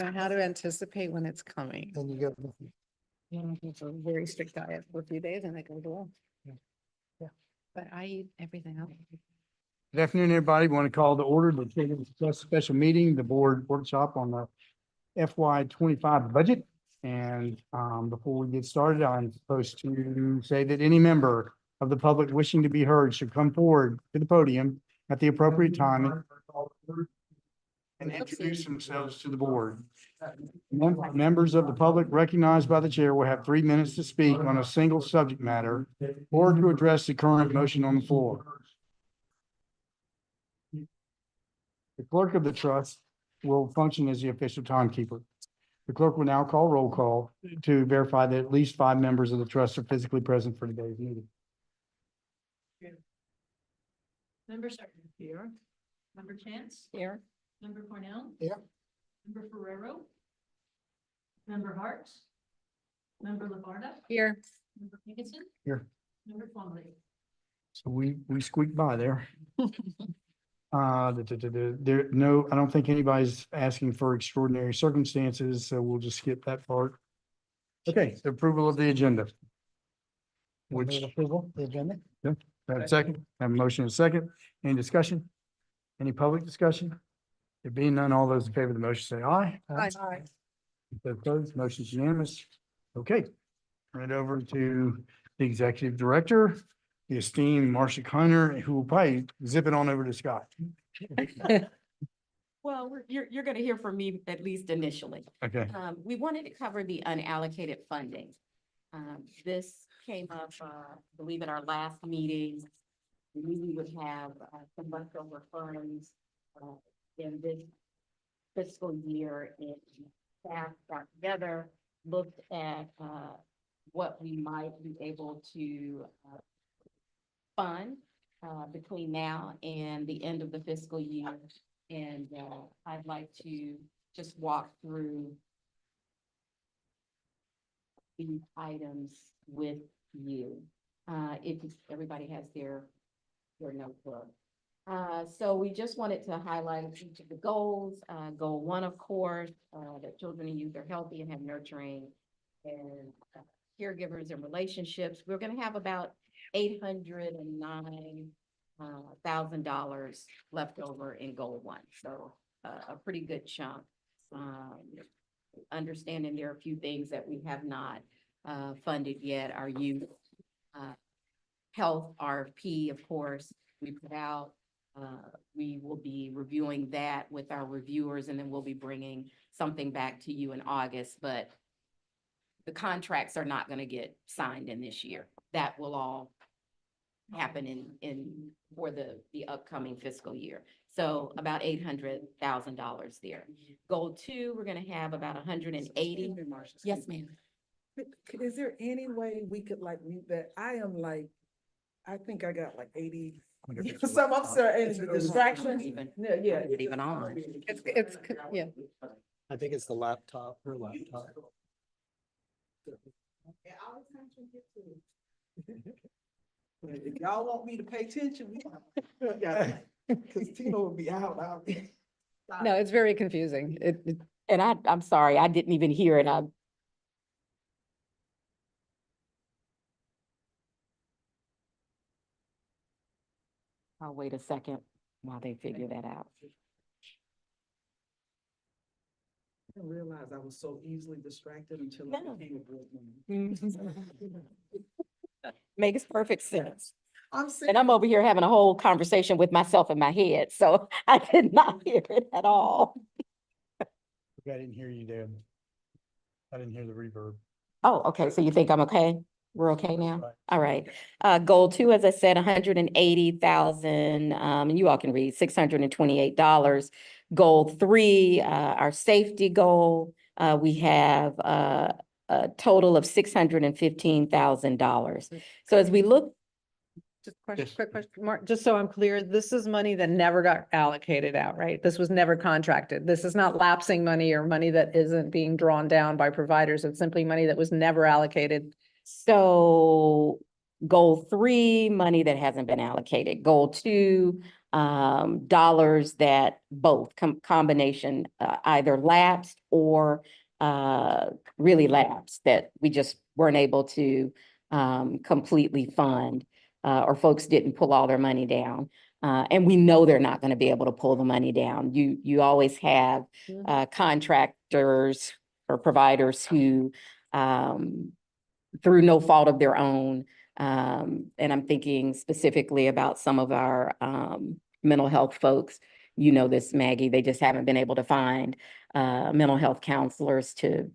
know how to anticipate when it's coming. And you go. It's a very strict diet for a few days and it goes well. Yeah. But I eat everything else. Good afternoon, everybody. Want to call to order the special meeting, the board workshop on the FY25 budget. And before we get started, I'm supposed to say that any member of the public wishing to be heard should come forward to the podium at the appropriate time and introduce themselves to the board. Members of the public recognized by the chair will have 3 minutes to speak on a single subject matter or to address the current motion on the floor. The clerk of the trust will function as the official timekeeper. The clerk will now call roll call to verify that at least 5 members of the trust are physically present for today's meeting. Member Sargent. Here. Member Chance. Here. Member Cornell. Here. Member Ferrero. Member Hart. Member Lavarda. Here. Member Higginson. Here. Member Plumley. So we squeaked by there. There, no, I don't think anybody's asking for extraordinary circumstances, so we'll just skip that part. Okay, the approval of the agenda. Which, Approval, the agenda. have a second, have a motion and a second. Any discussion? Any public discussion? There being none, all those in favor of the motion say aye. Aye. Those opposed, motion is unanimous. Okay. Turn it over to the executive director, the esteemed Marcia Kiner, who will probably zip it on over to Scott. Well, you're gonna hear from me at least initially. Okay. We wanted to cover the unallocated funding. This came up, I believe at our last meeting. We knew we would have some leftover funds in this fiscal year, and staff got together, looked at what we might be able to fund between now and the end of the fiscal year. And I'd like to just walk through these items with you. If everybody has their notebook. So we just wanted to highlight each of the goals. Goal 1, of course, that children and youth are healthy and have nurturing and caregivers and relationships. We're gonna have about $809,000 left over in goal 1. So a pretty good chunk. Understanding there are a few things that we have not funded yet. Our youth health RFP, of course, we put out. We will be reviewing that with our reviewers, and then we'll be bringing something back to you in August, but the contracts are not going to get signed in this year. That will all happen in for the upcoming fiscal year. So about $800,000 there. Goal 2, we're going to have about 180. Yes, ma'am. Is there any way we could like mute that? I am like, I think I got like 80. Some I'm sorry, and it's a distraction. Even, No, yeah. not even on. It's, yeah. I think it's the laptop, her laptop. If y'all want me to pay attention, cause Tina will be out. I'll be. No, it's very confusing. And I'm sorry, I didn't even hear it. I'll wait a second while they figure that out. I didn't realize I was so easily distracted until No. I became a board member. Makes perfect sense. I'm saying. And I'm over here having a whole conversation with myself in my head, so I did not hear it at all. I didn't hear you, Deb. I didn't hear the reverb. Oh, okay, so you think I'm okay? We're okay now? Right. All right. Goal 2, as I said, 180,000, and you all can read, $628. Goal 3, our safety goal, we have a total of $615,000. So as we look, Just question, Yes. quick question, Mark, just so I'm clear, this is money that never got allocated out, right? This was never contracted. This is not lapsing money or money that isn't being drawn down by providers. It's simply money that was never allocated. so Goal 3, money that hasn't been allocated. Goal 2, dollars that both combination, either lapsed or really lapsed, that we just weren't able to completely fund, or folks didn't pull all their money down. And we know they're not going to be able to pull the money down. You always have contractors or providers who, through no fault of their own, and I'm thinking specifically about some of our mental health folks. You know this, Maggie, they just haven't been able to find mental health counselors to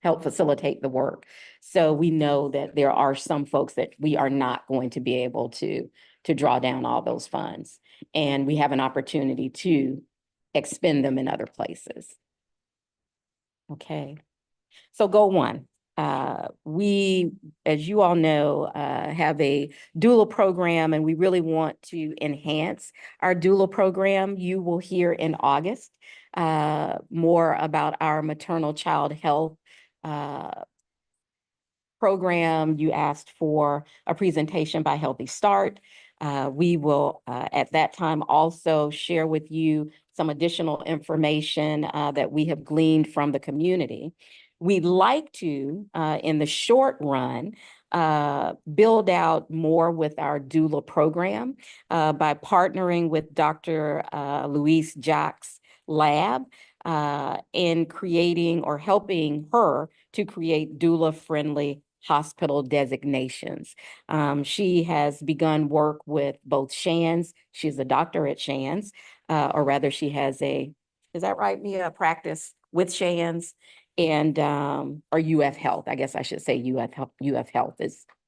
help facilitate the work. So we know that there are some folks that we are not going to be able to draw down all those funds. And we have an opportunity to expend them in other places. Okay. So goal 1. We, as you all know, have a doula program, and we really want to enhance our doula program. You will hear in August more about our maternal child health program. You asked for a presentation by Healthy Start. We will at that time also share with you some additional information that we have gleaned from the community. We'd like to, in the short run, build out more with our doula program by partnering with Dr. Louise Jacques' lab in creating or helping her to create doula-friendly hospital designations. She has begun work with both Shands. She's a doctor at Shands, or rather she has a, is that right, Mia, practice with Shands and, or UF Health. I guess I should say UF Health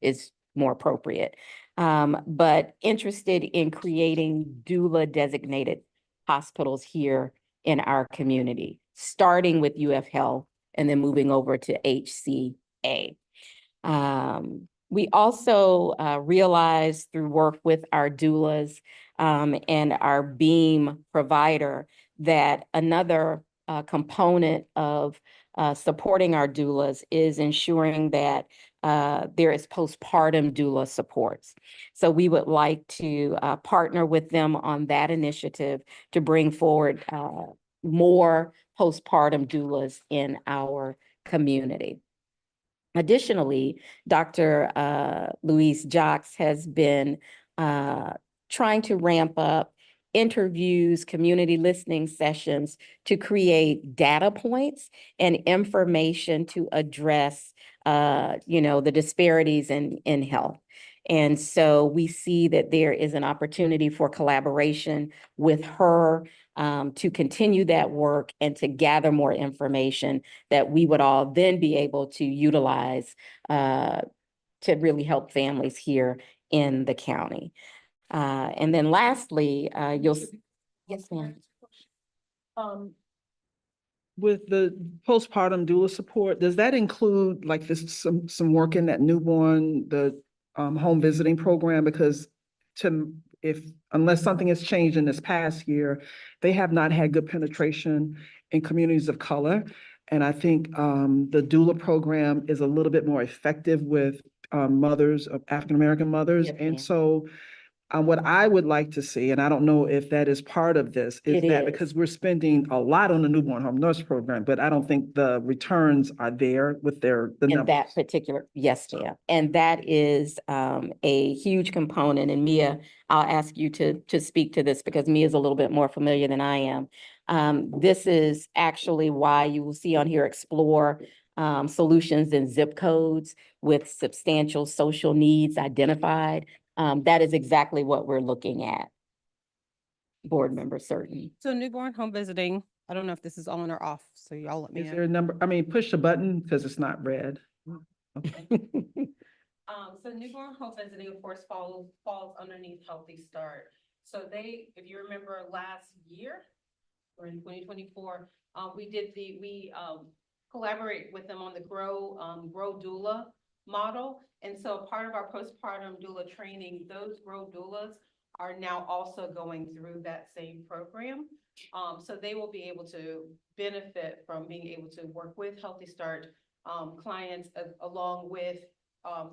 is more appropriate. But interested in creating doula designated hospitals here in our community, starting with UF Health and then moving over to HCA. We also realized through work with our doulas and our BEAM provider that another component of supporting our doulas is ensuring that there is postpartum doula supports. So we would like to partner with them on that initiative to bring forward more postpartum doulas in our community. Additionally, Dr. Louise Jacques has been trying to ramp up interviews, community listening sessions to create data points and information to address, the disparities in health. And so we see that there is an opportunity for collaboration with her to continue that work and to gather more information that we would all then be able to utilize to really help families here in the county. And then lastly, yes, ma'am. With the postpartum doula support, does that include like this, some work in that newborn, the home visiting program? Because unless something has changed in this past year, they have not had good penetration in communities of color. And I think the doula program is a little bit more effective with mothers, of African-American mothers. Yes, And ma'am. so what I would like to see, and I don't know if that is part of this, is It that is. because we're spending a lot on the newborn home nurse program, but I don't think the returns are there with the In numbers. that particular, yes, ma'am. And that is a huge component. And Mia, I'll ask you to speak to this because Mia is a little bit more familiar than I am. This is actually why you will see on here explore solutions in zip codes with substantial social needs identified. That is exactly what we're looking at. Board member Certain. So newborn home visiting, I don't know if this is on or off, so y'all let me Is know. there a number? I mean, push the button because it's not red. So newborn home visiting, of course, falls underneath Healthy Start. So they, if you remember last year, or in 2024, we collaborate with them on the Grow Doula model. And so part of our postpartum doula training, those Grow doulas are now also going through that same program. So they will be able to benefit from being able to work with Healthy Start clients along with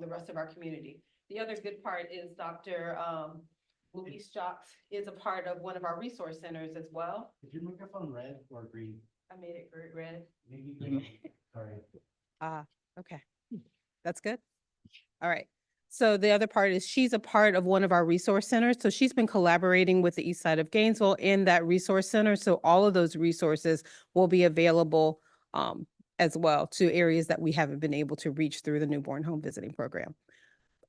the rest of our community. The other good part is Dr. Louise Jocks is a part of one of our resource centers as well. Is your microphone red or green? I made it red. Maybe green. Sorry. Okay, that's good. All right. So the other part is she's a part of one of our resource centers. So she's been collaborating with the east side of Gainesville in that resource center. So all of those resources will be available as well to areas that we haven't been able to reach through the newborn home visiting program.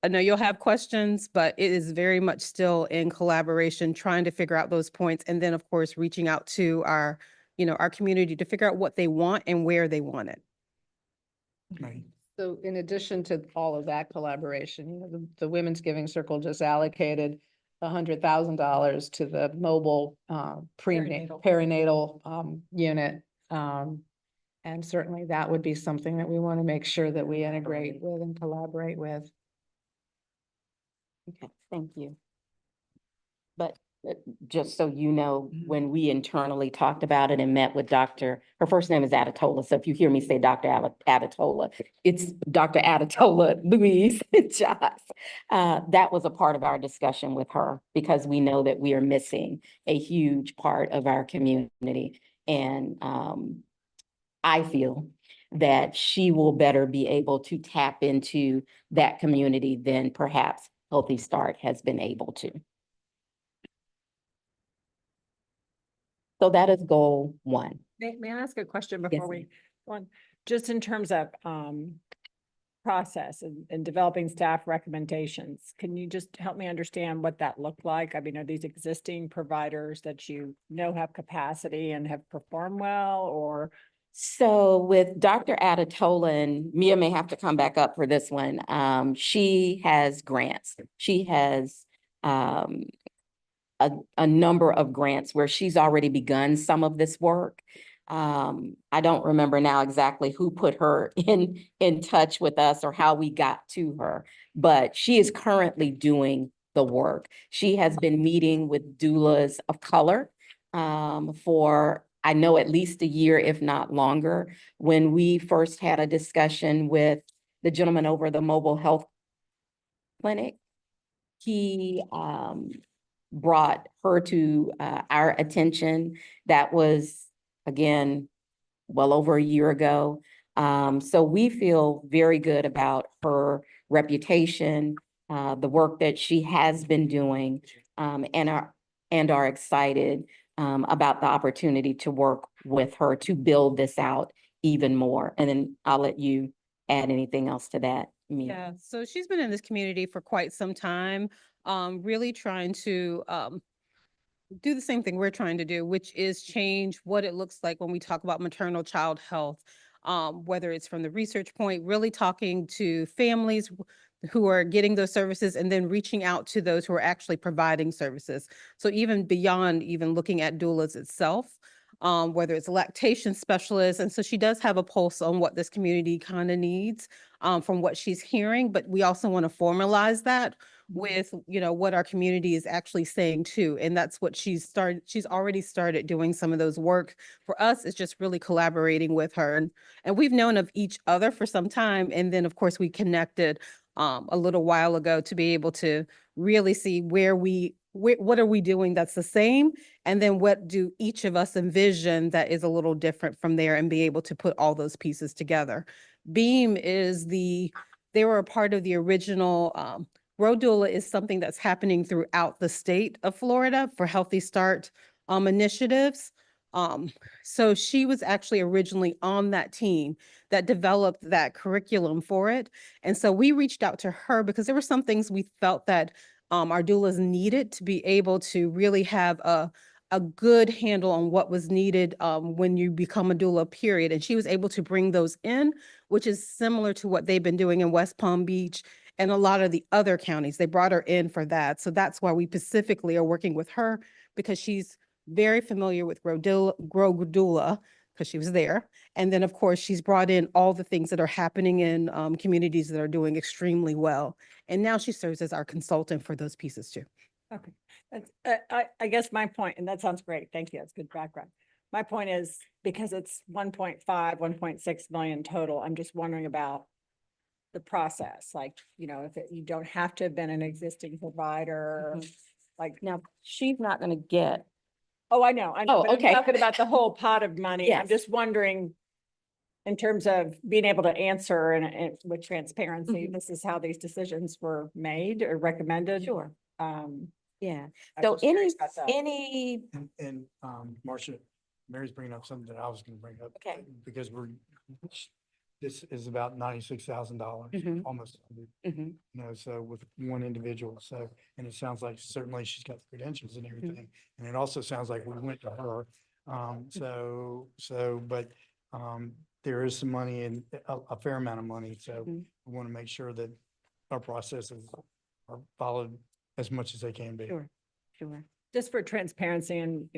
I know you'll have questions, but it is very much still in collaboration, trying to figure out those points. And then, of course, reaching out to our, our community to figure out what they want and where they want it. Right. So in addition to all of that collaboration, the Women's Giving Circle just allocated $100,000 to the mobile perinatal unit. And certainly that would be something that we want to make sure that we integrate with and collaborate with. Okay, thank you. But just so you know, when we internally talked about it and met with her first name is Adatola. So if you hear me say Dr. Adatola, it's Dr. Adatola Louise Jocks. That was a part of our discussion with her because we know that we are missing a huge part of our community. And I feel that she will better be able to tap into that community than perhaps Healthy Start has been able to. So that is goal one. May I ask a question Yes, before we go on? Just in terms of process and developing staff recommendations, can you just help me understand what that looked like? I mean, are these existing providers that you know have capacity and have performed well, or? So with Dr. Adatola, and Mia may have to come back up for this one, she has grants. She has a number of grants where she's already begun some of this work. I don't remember now exactly who put her in touch with us or how we got to her, but she is currently doing the work. She has been meeting with doulas of color for, I know, at least a year, if not longer. When we first had a discussion with the gentleman over the mobile health clinic, he brought her to our attention. That was, again, well over a year ago. So we feel very good about her reputation, the work that she has been doing, and are excited about the opportunity to work with her to build this out even more. And then I'll let you add anything else to that, Mia. Yeah, so she's been in this community for quite some time, really trying to do the same thing we're trying to do, which is change what it looks like when we talk about maternal child health. Whether it's from the research point, really talking to families who are getting those services and then reaching out to those who are actually providing services. So even beyond even looking at doulas itself, whether it's lactation specialists. And so she does have a pulse on what this community kind of needs from what she's hearing, but we also want to formalize that with, what our community is actually saying too. And that's what she's already started doing some of those work. For us, it's just really collaborating with her. And we've known of each other for some time. And then, of course, we connected a little while ago to be able to really see what are we doing that's the same? And then what do each of us envision that is a little different from there, and be able to put all those pieces together. Beam they were a part of the original, Road Doula is something that's happening throughout the state of Florida for Healthy Start initiatives. So she was actually originally on that team that developed that curriculum for it. And so we reached out to her because there were some things we felt that our doulas needed to be able to really have a good handle on what was needed when you become a doula, period. And she was able to bring those in, which is similar to what they've been doing in West Palm Beach and a lot of the other counties. They brought her in for that. So that's why we specifically are working with her, because she's very familiar with Grow Doula, because she was there. And then, of course, she's brought in all the things that are happening in communities that are doing extremely well. And now she serves as our consultant for those pieces too. Okay, that's, I guess my point, and that sounds great. Thank you. That's good background. My point is, because it's 1.5, 1.6 million total, I'm just wondering about the process, like, if you don't have to have been an existing provider, like, Now, she's not gonna get, oh, I know, Oh, but I'm okay. talking about the whole pot of money. I'm Yes. just wondering in terms of being able to answer and with transparency, Mhm. this is how these decisions were made or recommended. sure, Um, yeah. I So was just curious about that. any, And, Marcia, Mary's bringing up something that I was gonna bring up. Okay. Because this is about $96,000, Mhm. almost, 100, Mhm. so with one individual, so, and it sounds like certainly she's got the credentials and everything. And it also sounds like we went to her, but, there is some money and a fair amount of money, so Mhm. we want to make sure that our processes are followed as much as they can be. sure, sure. just for transparency and,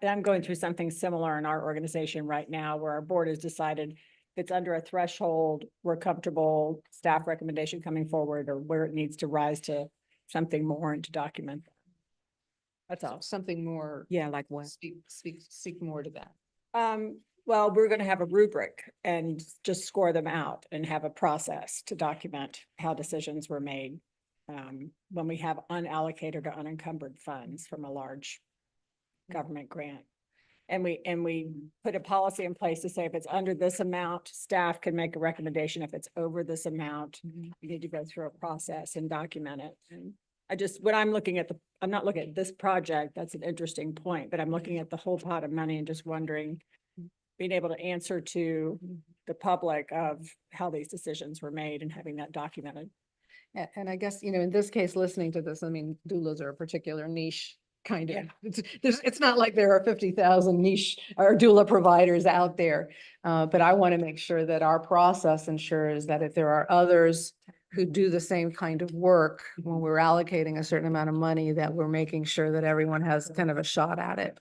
I'm going through something similar in our organization right now where our board has decided if it's under a threshold, we're comfortable, staff recommendation coming forward or where it needs to rise to something more and to document. That's all. Something more, Yeah, like what? speak more to that. Well, we're gonna have a rubric and just score them out and have a process to document how decisions were made. When we have unallocated or unencumbered funds from a large government grant. And we put a policy in place to say if it's under this amount, staff can make a recommendation. If it's over this amount, you need to go through a process and document it. And when I'm looking at I'm not looking at this project, that's an interesting point, but I'm looking at the whole pot of money and just wondering, being able to answer to the public of how these decisions were made and having that documented. And I guess, in this case, listening to this, I mean, doulas are a particular niche kind of, Yeah. it's not like there are 50,000 niche or doula providers out there. But I want to make sure that our process ensures that if there are others who do the same kind of work, when we're allocating a certain amount of money, that we're making sure that everyone has kind of a shot at it.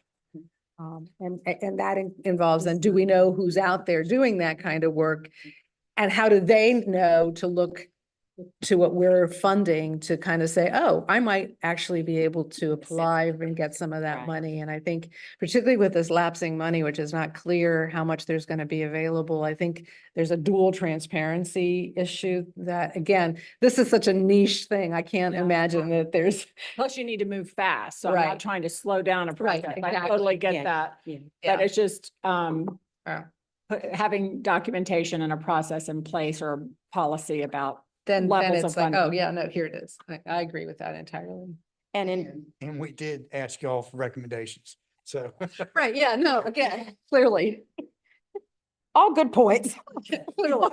And that involves, then do we know who's out there doing that kind of work? And how do they know to look to what we're funding to kind of say, oh, I might actually be able to apply and get some of that Right. money. And I think particularly with this lapsing money, which is not clear how much there's going to be available, I think there's a dual transparency issue that, again, this is such a niche thing. I can't Yeah. imagine that there's, Plus you need to move fast. So I'm Right. not trying to slow down a Right, process. I exactly. totally Yeah. get that. Yeah. But Yeah. it's just, Yeah. having documentation and a process in place or policy about then levels it's of like, oh, funding. yeah, no, here it is. I agree with that entirely. And in, And we did ask y'all for recommendations, so. Right, yeah, no, again, clearly. all good points. Clearly.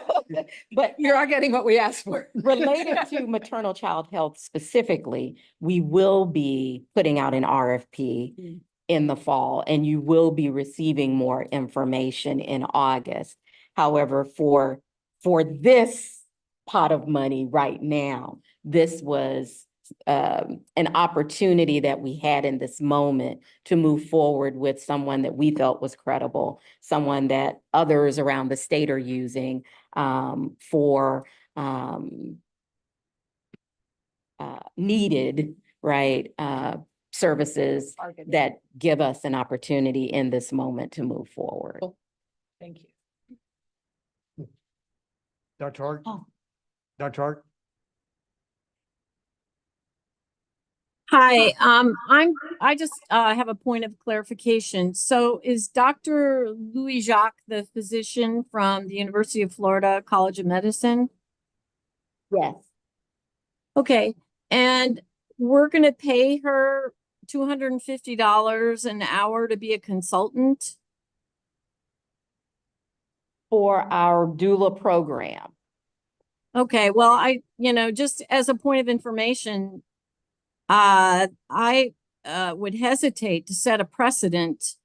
But You are getting what we asked for. related to maternal child health specifically, we will be putting out an RFP in the fall, and you will be receiving more information in August. However, for this pot of money right now, this was an opportunity that we had in this moment to move forward with someone that we felt was credible, someone that others around the state are using for needed, right, services that give us an opportunity in this moment to move forward. Thank you. Dr. Hart? Oh. Dr. Hart? Hi, I just have a point of clarification. So is Dr. Louis Jacques the physician from the University of Florida College of Medicine? Yes. Okay, and we're gonna pay her $250 an hour to be a consultant? For our doula program. Okay, well, just as a point of information, I would hesitate to set a precedent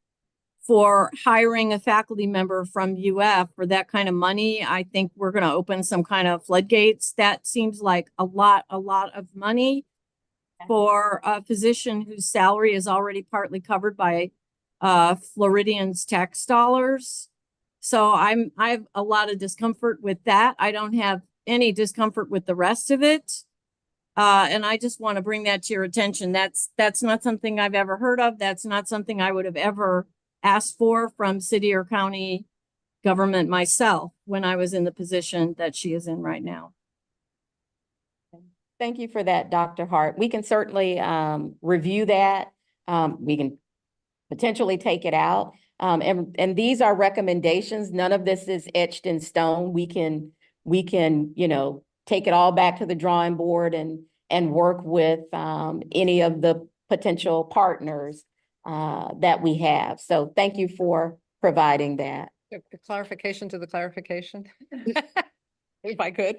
for hiring a faculty member from UF for that kind of money. I think we're going to open some kind of floodgates. That seems like a lot of money for a physician whose salary is already partly covered by Floridian's tax dollars. So I have a lot of discomfort with that. I don't have any discomfort with the rest of it. And I just want to bring that to your attention. That's not something I've ever heard of. That's not something I would have ever asked for from city or county government myself when I was in the position that she is in right now. Thank you for that, Dr. Hart. We can certainly review that. We can potentially take it out. And these are recommendations. None of this is etched in stone. We can, you know, take it all back to the drawing board and work with any of the potential partners that we have. So thank you for providing that. Clarification to the clarification. If I could,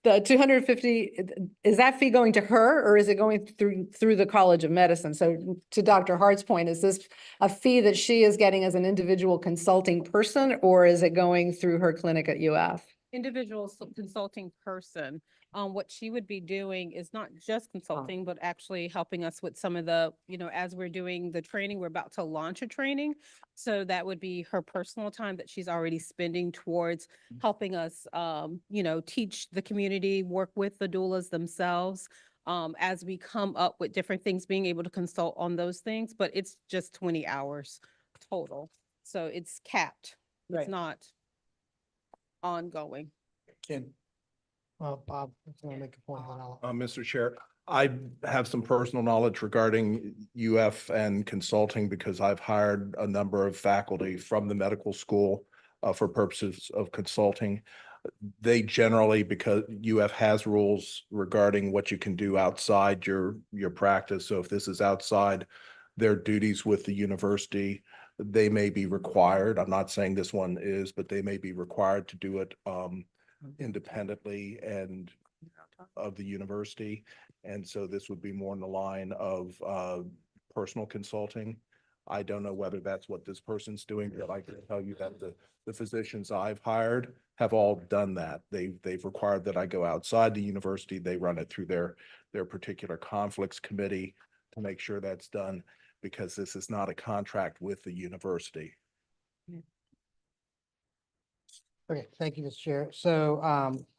the 250, is that fee going to her or is it going through the College of Medicine? So to Dr. Hart's point, is this a fee that she is getting as an individual consulting person or is it going through her clinic at UF? Individual consulting person. What she would be doing is not just consulting, but actually helping us with some of the, you know, as we're doing the training, we're about to launch a training. So that would be her personal time that she's already spending towards helping us, you know, teach the community, work with the doulas themselves. As we come up with different things, being able to consult on those things, but it's just 20 hours total. So it's capped. Right. It's not ongoing. Ken. Bob, if you want to make a point, then I'll. Mr. Chair, I have some personal knowledge regarding UF and consulting because I've hired a number of faculty from the medical school for purposes of consulting. They generally, because UF has rules regarding what you can do outside your practice. So if this is outside their duties with the university, they may be required. I'm not saying this one is, but they may be required to do it independently and of the university. And so this would be more in the line of personal consulting. I don't know whether that's what this person's doing, but I can tell you that the physicians I've hired have all done that. They've required that I go outside the university. They run it through their particular conflicts committee to make sure that's done, because this is not a contract with the university. Okay, thank you, Mr. Chair. So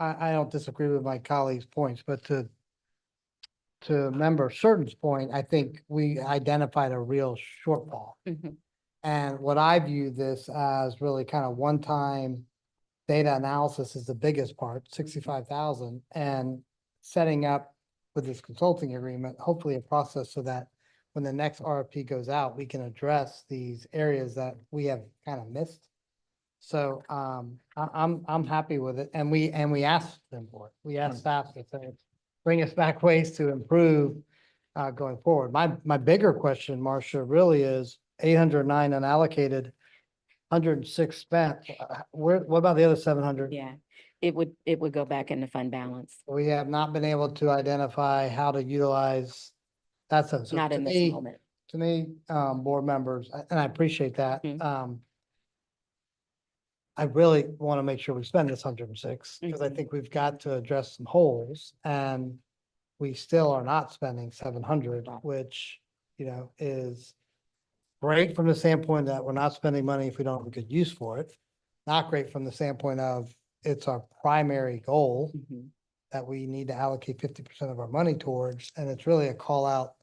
I don't disagree with my colleagues' points, but to Member Shurden's point, I think we identified a real shortfall. Mhm. And what I view this as really kind of one-time data analysis is the biggest part, 65,000, and setting up with this consulting agreement, hopefully a process so that when the next RFP goes out, we can address these areas that we have kind of missed. So I'm happy with it, and we asked them for it. We asked staff to say, bring us back ways to improve going forward. My bigger question, Marcia, really is 809 unallocated, 106 spent. What about the other 700? Yeah, it would go back in the fund balance, We have not been able to identify how to utilize that. So not to in this me- moment. To me, board members, and I appreciate that. Mhm. I really want to make sure we spend this 106 because I Mhm. think we've got to address some holes, and we still are not spending 700, Right. which, you know, is great from the standpoint that we're not spending money if we don't have a good use for it. Not great from the standpoint of it's our primary goal Mhm. that we need to allocate 50% of our money towards. And it's really a call out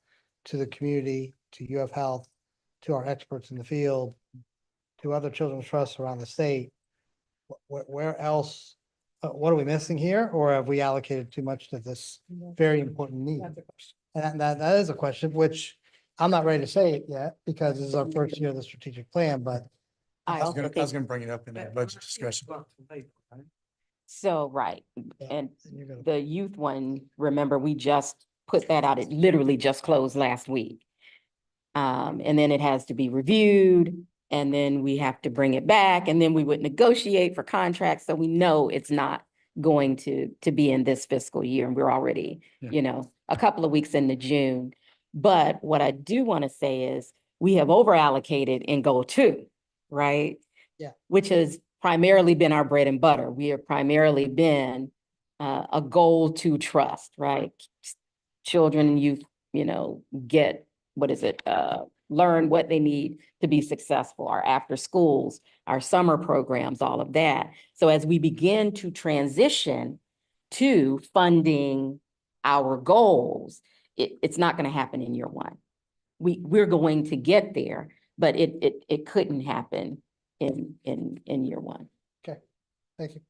to the community, to UF Health, to our experts in the field, to other children's trusts around the state. Where else, what are we missing here? Or have we allocated too much to this very important need? And that is a question, which I'm not ready to say it yet because this is our first year of the strategic plan, but I think- gonna bring it up in that budget discussion. So, right, and You're gonna- the youth one, remember, we just put that out. It literally just closed last week. And then it has to be reviewed, and then we have to bring it back, and then we would negotiate for contracts, so we know it's not going to be in this fiscal year, and we're already, Yeah. you know, a couple of weeks into June. But what I do want to say is, we have over allocated in goal 2, right? Yeah. Which has primarily been our bread and butter. We have primarily been a goal 2 trust, right? Children and youth, you know, get, learn what they need to be successful, our after schools, our summer programs, all of that. So as we begin to transition to funding our goals, it's not going to happen in year 1. We're going to get there, but it couldn't happen in year 1. Thank you.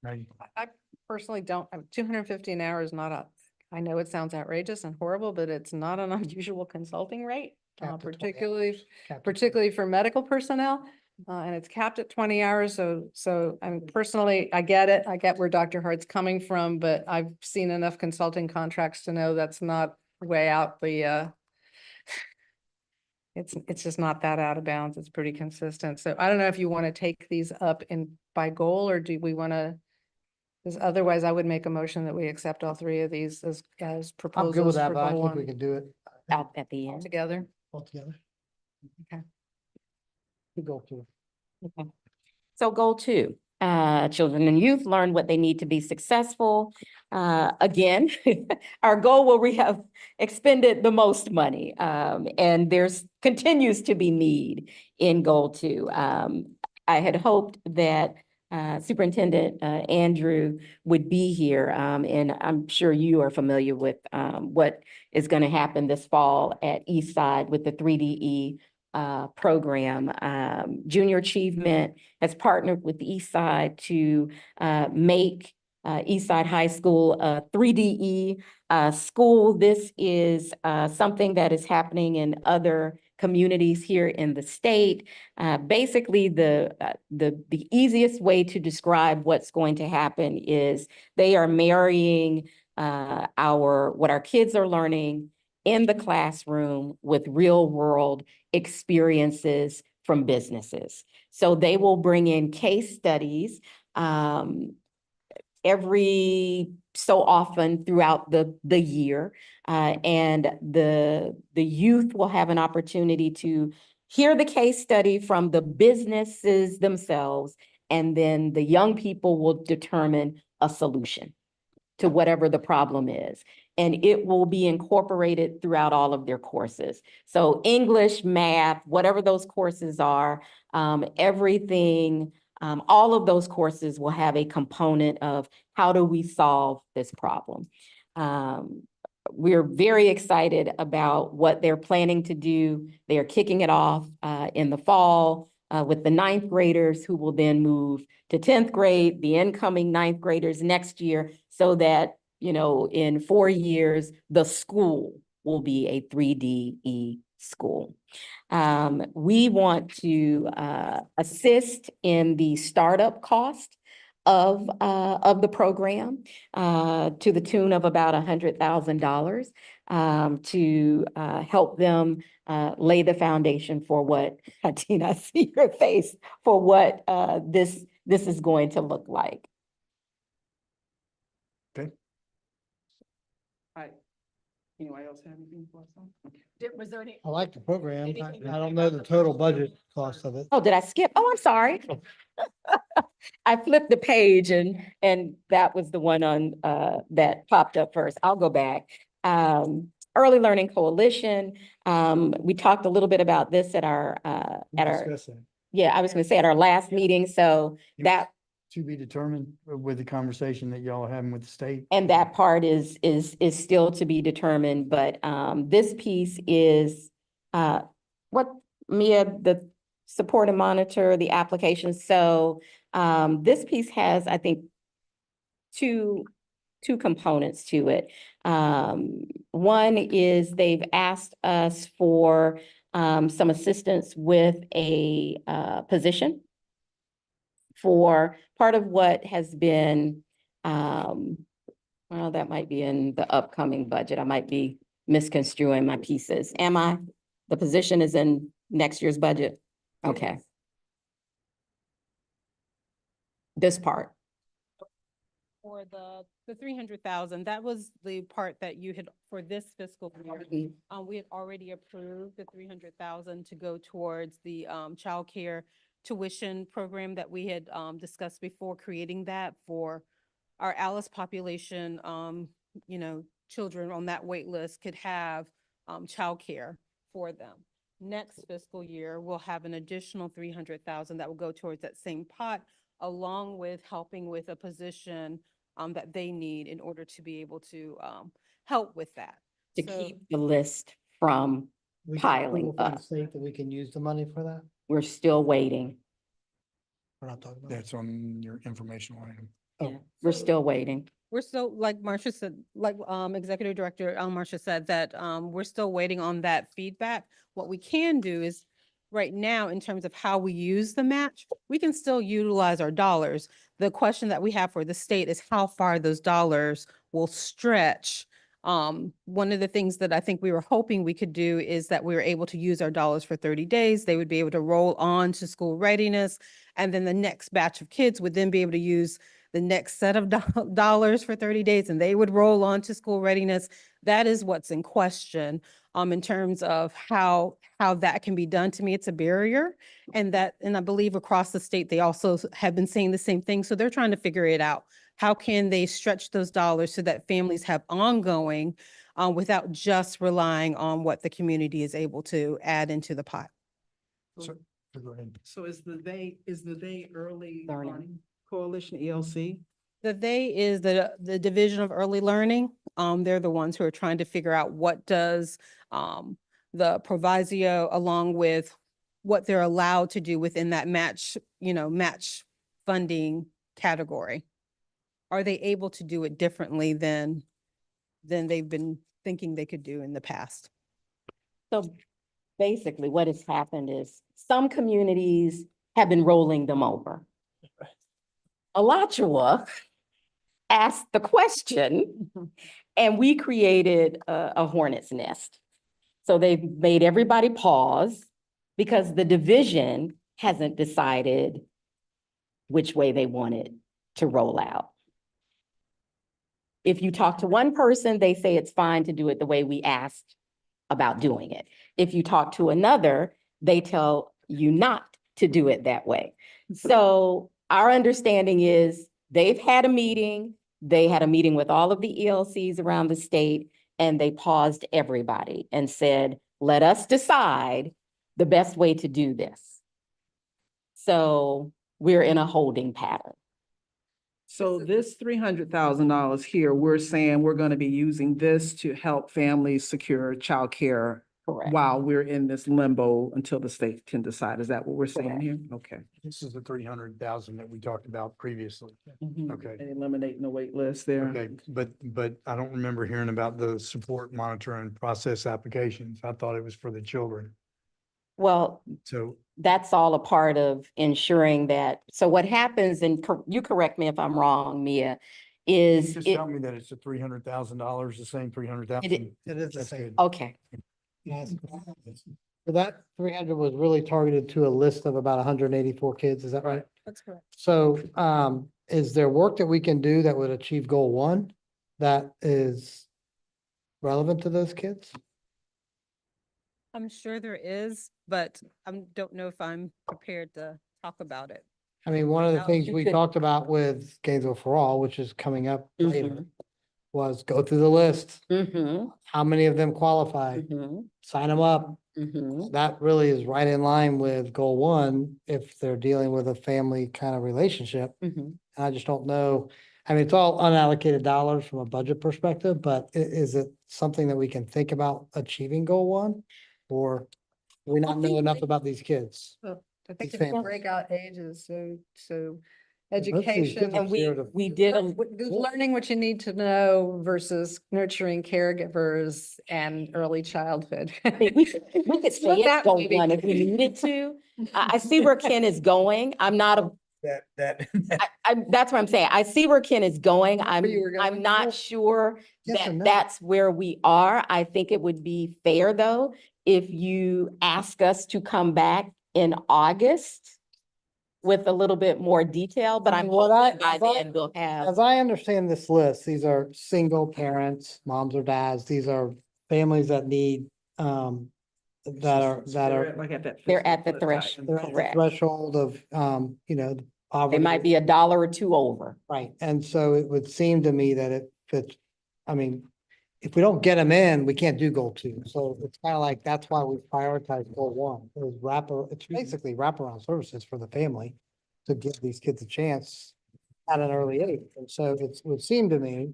Right. I personally don't, 250 an hour is not a, I know it sounds outrageous and horrible, but it's not an unusual consulting rate. Capped at 20 Particularly, Capped at 20. particularly for medical personnel. And it's capped at 20 hours. So I mean, personally, I get it. I get where Dr. Hart's coming from, but I've seen enough consulting contracts to know that's not way out the, it's just not that out of bounds. It's pretty consistent. So I don't know if you want to take these up in by goal, or do we want to? Because otherwise I would make a motion that we accept all three of these as I'm good with proposals that, for but I goal think we one can do it Out at the end. together. altogether. Okay. We go to. Okay. So goal 2, children and youth learn what they need to be successful. Again, our goal where we have expended the most money, and there's continues to be need in goal 2. I had hoped that Superintendent Andrew would be here, and I'm sure you are familiar with what is going to happen this fall at Eastside with the 3DE program. Junior Achievement has partnered with Eastside to make Eastside High School a 3DE school. This is something that is happening in other communities here in the state. Basically, the easiest way to describe what's going to happen is they are marrying what our kids are learning in the classroom with real world experiences from businesses. So they will bring in case studies every so often throughout the year. And the youth will have an opportunity to hear the case study from the businesses themselves, and then the young people will determine a solution to whatever the problem is. And it will be incorporated throughout all of their courses. So English, math, whatever those courses are, everything, all of those courses will have a component of how do we solve this problem. We're very excited about what they're planning to do. They are kicking it off in the fall with the 9th graders, who will then move to 10th grade, the incoming 9th graders next year, so that, you know, in 4 years, the school will be a 3DE school. We want to assist in the startup cost of the program to the tune of about $100,000 to help them lay the foundation for what, Tina, I see your face, for what this is going to look like. Anybody else have anything for us? Was there any? I like the program. Anything I don't know the total budget cost of it. Oh, did I skip? Oh, I'm sorry. I flipped the page and that was the one on that popped up first. I'll go back. Early Learning Coalition. We talked a little bit about this at our Discussing. yeah, I was gonna say at our last meeting. So that To be determined with the conversation that y'all are having with the state. and that part is still to be determined, but this piece is what Mia, the support and monitor the applications. So this piece has, I think, two components to it. One is they've asked us for some assistance with a position for part of what has been, well, that might be in the upcoming budget. I might be misconstruing my pieces. Am I? The position is in next year's budget? Okay. This part. For the 300,000, that was the part that you had for this fiscal year. We had already approved the 300,000 to go towards the childcare tuition program that we had discussed before, creating that for our Alice population. You know, children on that wait list could have childcare for them. Next fiscal year, we'll have an additional 300,000 that will go towards that same pot, along with helping with a position that they need in order to be able to help with that. To So- keep the list from We get piling approval from the up. state that we can use the money for that. We're still waiting. We're not talking about. That's on your informational item. Oh. Yeah, we're still waiting. We're still, like Marcia said, like, Executive Director, Marcia said that, we're still waiting on that feedback. What we can do is, right now, in terms of how we use the match, we can still utilize our dollars. The question that we have for the state is how far those dollars will stretch. One of the things that I think we were hoping we could do is that we were able to use our dollars for 30 days. They would be able to roll on to school readiness. And then the next batch of kids would then be able to use the next set of dollars for 30 days and they would roll on to school readiness. That is what's in question, in terms of how that can be done. To me, it's a barrier. And I believe across the state, they also have been saying the same thing. So they're trying to figure it out. How can they stretch those dollars so that families have ongoing, without just relying on what the community is able to add into the pot? So, go ahead. So is the they Early Learning. Learning Coalition, ELC? The they is the Division of Early Learning. They're the ones who are trying to figure out what does, the proviso along with what they're allowed to do within that match funding category. Are they able to do it differently than they've been thinking they could do in the past? So basically what has happened is some communities have been rolling them over. Alachua asked the question and we created a hornet's nest. So they've made everybody pause because the division hasn't decided which way they want it to roll out. If you talk to one person, they say it's fine to do it the way we asked about doing it. If you talk to another, they tell you not to do it that way. So our understanding is they've had a meeting, they had a meeting with all of the ELCs around the state, and they paused everybody and said, let us decide the best way to do this. So we're in a holding pattern. So this $300,000 here, we're saying we're going to be using this to help families secure childcare Correct. while we're in this limbo until the state can decide. Is that what we're saying Correct. here? Okay. This is the 300,000 that we talked about previously. Mhm. Okay. And eliminating the wait list there. Okay, but I don't remember hearing about the support, monitor and process applications. I thought it was for the children. Well, So, that's all a part of ensuring that, so what happens, and you correct me if I'm wrong, Mia, is just it, tell me that it's the $300,000, the same 300,000. It is the That's same. good. okay, Yes. So that 300 was really targeted to a list of about 184 kids, is that right? That's correct. So, is there work that we can do that would achieve goal one that is relevant to those kids? I'm sure there is, but I don't know if I'm prepared to talk about it. I mean, one of the Now, things you we could- talked about with Gainesville for All, which is coming up later, Mhm. was go through the list. Mm-hmm, How many of them qualify? mm-hmm, Sign them up. mm-hmm. That really is right in line with goal one, if they're dealing with a family kind of relationship. Mm-hmm. And I just don't know. I mean, it's all unallocated dollars from a budget perspective, but is it something that we can think about achieving goal one? Or do we not know enough about these kids? I think These it's families. breakout ages, so Most of these education. kids are And we, 0 to we did, Learning what you need to know versus nurturing caregivers and early childhood. I think we could say Look it's that goal maybe. one if we needed to. I see where Ken is going. I'm not a, that's what I'm saying. I see where Ken is going. you were I'm going. not Well, sure yes that and no. that's where we are. I think it would be fair, though, if you ask us to come back in August with a little bit more detail, but I I'm mean, what I- hoping by as I- then we'll have. As I understand this list, these are single parents, moms or dads. These are families that need, that are, Like at that. They're at the fifth threshold. they're at the Correct. threshold of, It poverty. might be $1 or $2 over. Right, and so it would seem to me that it fits, I mean, if we don't get them in, we can't do goal two. So it's kind of like, that's why we prioritize goal one. It's basically wraparound services for the family to give these kids a chance at an early age. And so it would seem to me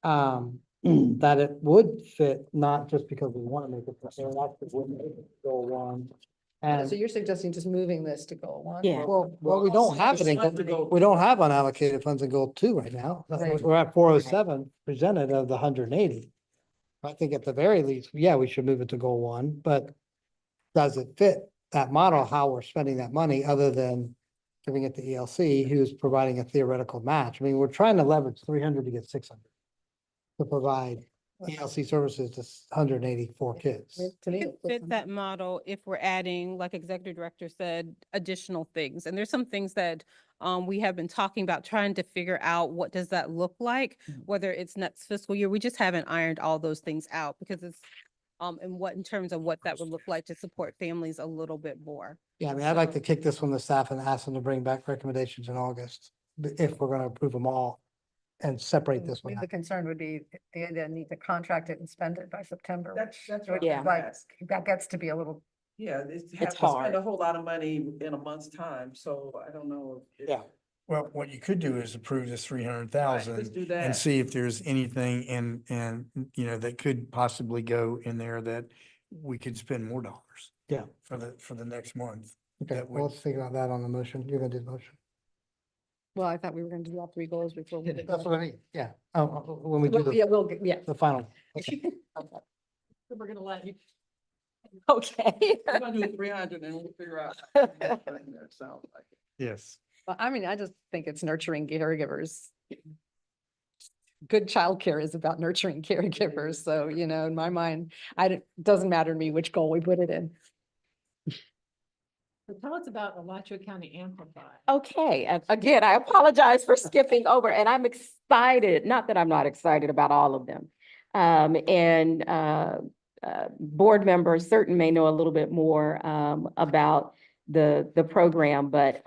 that it would fit, not just because we want to make it, but it actually would make it goal one. And So you're suggesting just moving this to goal one? Yeah. well, we don't have it in, we don't have unallocated funds in goal two right now. Right. We're at 407 presented of the 180. I think at the very least, yeah, we should move it to goal one, but does it fit that model, how we're spending that money, other than giving it to ELC, who's providing a theoretical match? I mean, we're trying to leverage 300 to get 600 to provide ELC services to 184 kids. To We me, can it fits fit in. that model if we're adding, like Executive Director said, additional things. And there's some things that we have been talking about, trying to figure out what does that look like, whether it's next fiscal year. We just haven't ironed all those things out because it's and what in terms of what that would look like to support families a little bit more. Yeah, I mean, I'd like to kick this from the staff and ask them to bring back recommendations in August, if we're gonna approve them all and separate this I mean, one the out. concern would be they then need to contract it and spend it by September. That's which what Yeah. I'm like, asking. that gets to be a little, Yeah, it's have to hard. spend a whole lot of money in a month's time, so I don't know. Yeah. Well, what you could do is approve this 300,000 Let's do and that. see if there's anything that could possibly go in there that we could spend more dollars. Yeah. For the next month. Okay, that well, would- let's figure out that on the motion. You're gonna do the motion. well, I thought we were gonna do all three goals before we did. That's what I mean, yeah. Oh, when we do Well, yeah, the, yeah. the final. We're gonna let you. Okay. We're gonna do 300 and we'll figure out. That sounds like it. Yes. Well, I mean, I just think it's nurturing caregivers. Good childcare is about nurturing caregivers. So, in my mind, doesn't matter to me which goal we put it in. So tell us about Alachua County Amplify. Okay, and again, I apologize for skipping over, and I'm excited, not that I'm not excited about all of them. Board members certain may know a little bit more about the program, but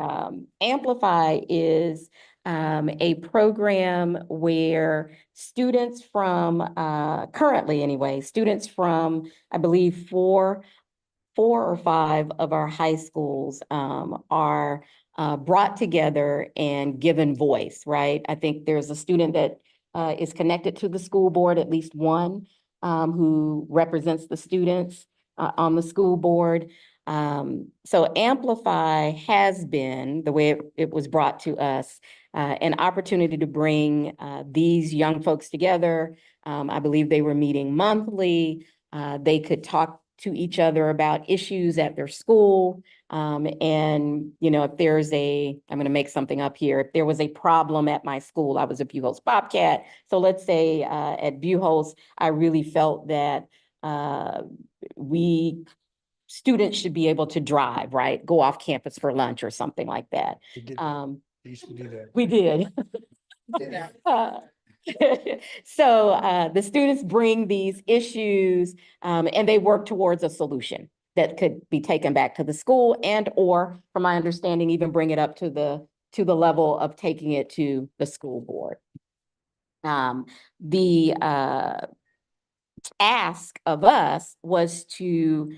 Amplify is a program where students from, currently anyway, students from, I believe, four or five of our high schools are brought together and given voice, right? I think there's a student that is connected to the school board, at least one, who represents the students on the school board. So Amplify has been, the way it was brought to us, an opportunity to bring these young folks together. I believe they were meeting monthly. They could talk to each other about issues at their school. If there's I'm going to make something up here. If there was a problem at my school, I was a Buchholz Bobcat. So let's say at Buchholz, I really felt that students should be able to drive, right? Go off campus for lunch or something like that. We used to do that. We did. Uh, So the students bring these issues and they work towards a solution that could be taken back to the school and or, from my understanding, even bring it up to the level of taking it to the school board. The ask of us was to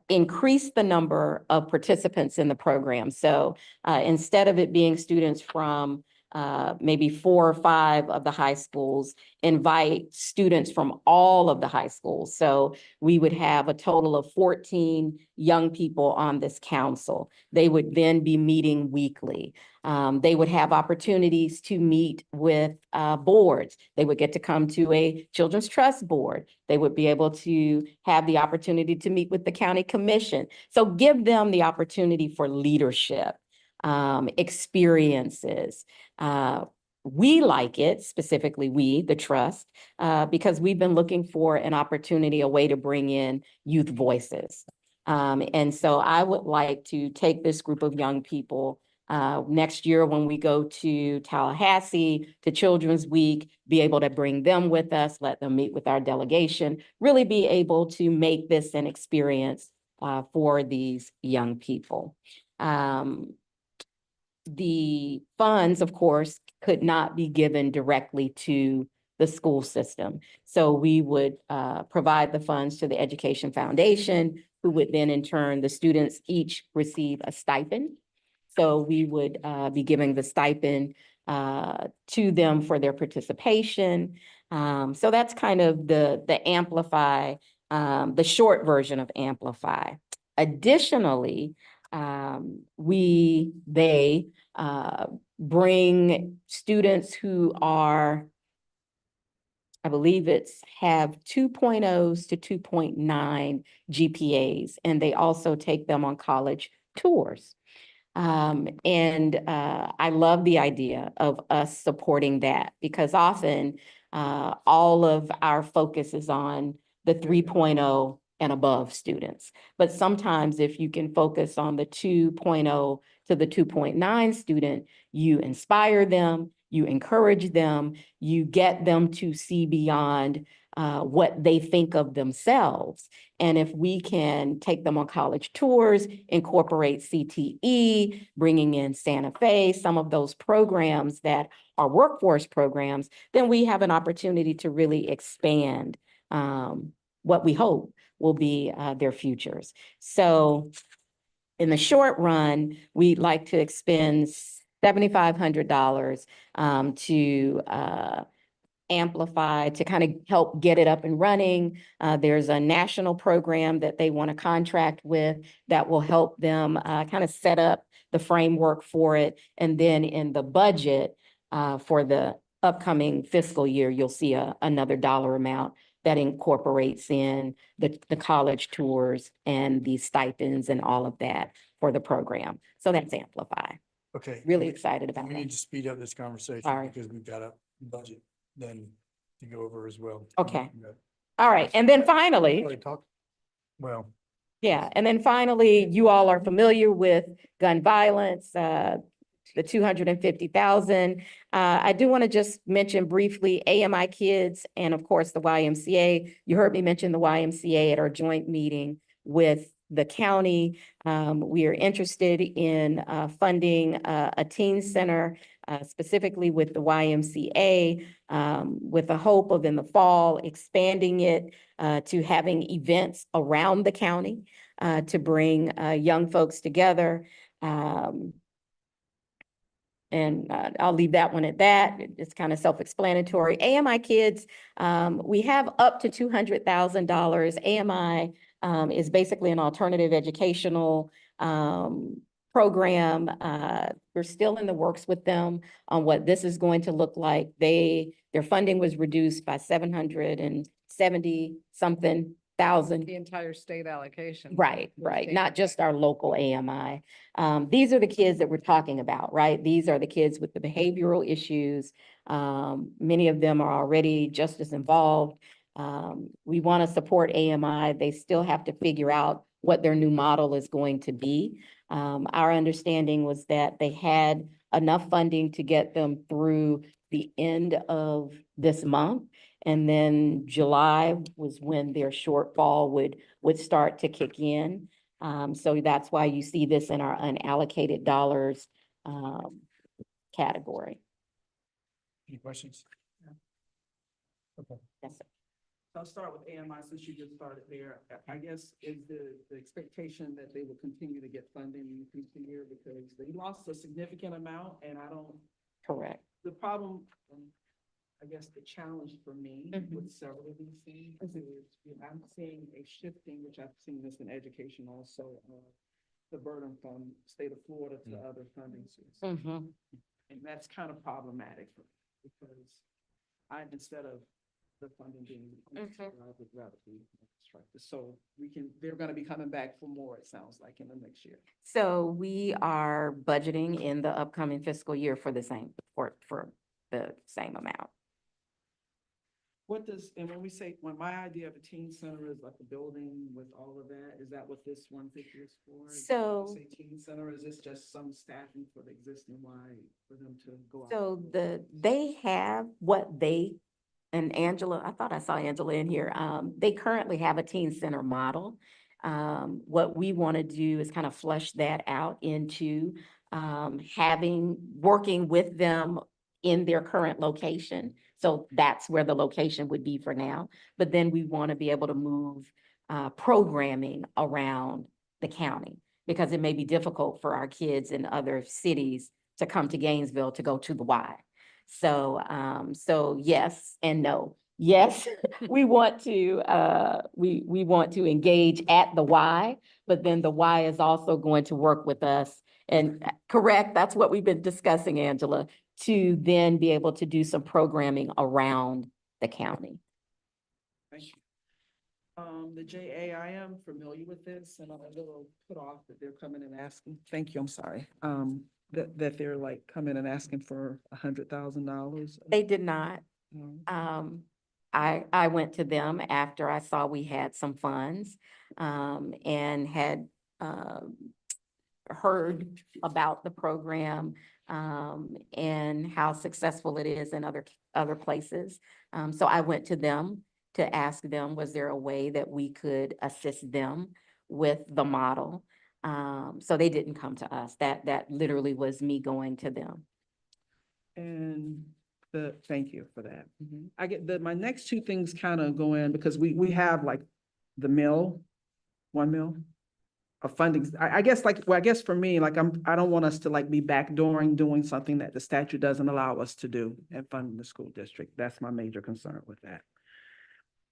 increase the number of participants in the program. So instead of it being students from maybe 4 or 5 of the high schools, invite students from all of the high schools. So we would have a total of 14 young people on this council. They would then be meeting weekly. They would have opportunities to meet with boards. They would get to come to a Children's Trust Board. They would be able to have the opportunity to meet with the county commission. So give them the opportunity for leadership, experiences. We like it, specifically we, the trust, because we've been looking for an opportunity, a way to bring in youth voices. And so I would like to take this group of young people next year when we go to Tallahassee to Children's Week, be able to bring them with us, let them meet with our delegation, really be able to make this an experience for these young people. The funds, of course, could not be given directly to the school system. So we would provide the funds to the Education Foundation, who would then in turn, the students each receive a stipend. So we would be giving the stipend to them for their participation. So that's kind of the Amplify, the short version of Amplify. Additionally, they bring students who are, I believe have 2.0s to 2.9 GPAs, and they also take them on college tours. I love the idea of us supporting that because often all of our focus is on the 3.0 and above students. But sometimes if you can focus on the 2.0 to the 2.9 student, you inspire them, you encourage them, you get them to see beyond what they think of themselves. And if we can take them on college tours, incorporate CTE, bringing in Santa Fe, some of those programs that are workforce programs, then we have an opportunity to really expand what we hope will be their futures. So in the short run, we'd like to expend $7,500 to amplify, to kind of help get it up and running. There's a national program that they want to contract with that will help them kind of set up the framework for it. And then in the budget for the upcoming fiscal year, you'll see another dollar amount that incorporates in the college tours and the stipends and all of that for the program. So that's Amplify. Okay. Really excited about We that. need to speed up this conversation Sorry. because we've got a budget then to go over as well. Okay. Yeah. All right. And then finally, Already talked. Well, yeah, and then finally, you all are familiar with gun violence, the 250,000. I do want to just mention briefly AMI Kids and of course the YMCA. You heard me mention the YMCA at our joint meeting with the county. We are interested in funding a teen center, specifically with the YMCA, with the hope of in the fall expanding it to having events around the county to bring young folks together. I'll leave that one at that. It's kind of self-explanatory. AMI Kids, we have up to $200,000. AMI is basically an alternative educational program. We're still in the works with them on what this is going to look like. Their funding was reduced by 770 something thousand. The entire state allocation. Right, right. Not just our local AMI. These are the kids that we're talking about, right? These are the kids with the behavioral issues. Many of them are already just as involved. We want to support AMI. They still have to figure out what their new model is going to be. Our understanding was that they had enough funding to get them through the end of this month. And then July was when their shortfall would start to kick in. So that's why you see this in our unallocated dollars category. any questions? Okay. Yes, sir. I'll start with AMI since you just started there. I guess is the expectation that they will continue to get funding each year because they lost a significant amount and I don't, correct. the problem, I guess the challenge for me with several of these things is I'm seeing a shifting, which I've seen this in education also, the burden from state of Florida to other funding sources. And that's kind of problematic for me because instead of the funding being, I would rather be constructed. So they're going to be coming back for more, it sounds like, in the next year. So we are budgeting in the upcoming fiscal year for the same, for the same amount. And when we say, when my idea of a teen center is like a building with all of that, is that what this 150 is for? So- When we say teen center, is this just some staffing for the existing for them to go out? So they have what and Angela, I thought I saw Angela in here. They currently have a teen center model. What we want to do is kind of flesh that out into working with them in their current location. So that's where the location would be for now. But then we want to be able to move programming around the county because it may be difficult for our kids in other cities to come to Gainesville to go to the Y. So yes and no. yes, we want to, we want to engage at the Y, but then the Y is also going to work with us. And correct, that's what we've been discussing, Angela, to then be able to do some programming around the county. Thank you. The JA, I am familiar with this and I'm a little put off that they're coming and asking, thank you, I'm sorry. That they're like coming and asking for $100,000. They did not. I went to them after I saw we had some funds, and had, heard about the program, and how successful it is in other places. So I went to them to ask them, was there a way that we could assist them with the model? So they didn't come to us. That literally was me going to them. And thank you for that. I get my next two things kind of go in because we have like the mill, 1 mil of funding. I guess like, well, I guess for me, like I don't want us to like be backdooring doing something that the statute doesn't allow us to do and funding the school district. That's my major concern with that.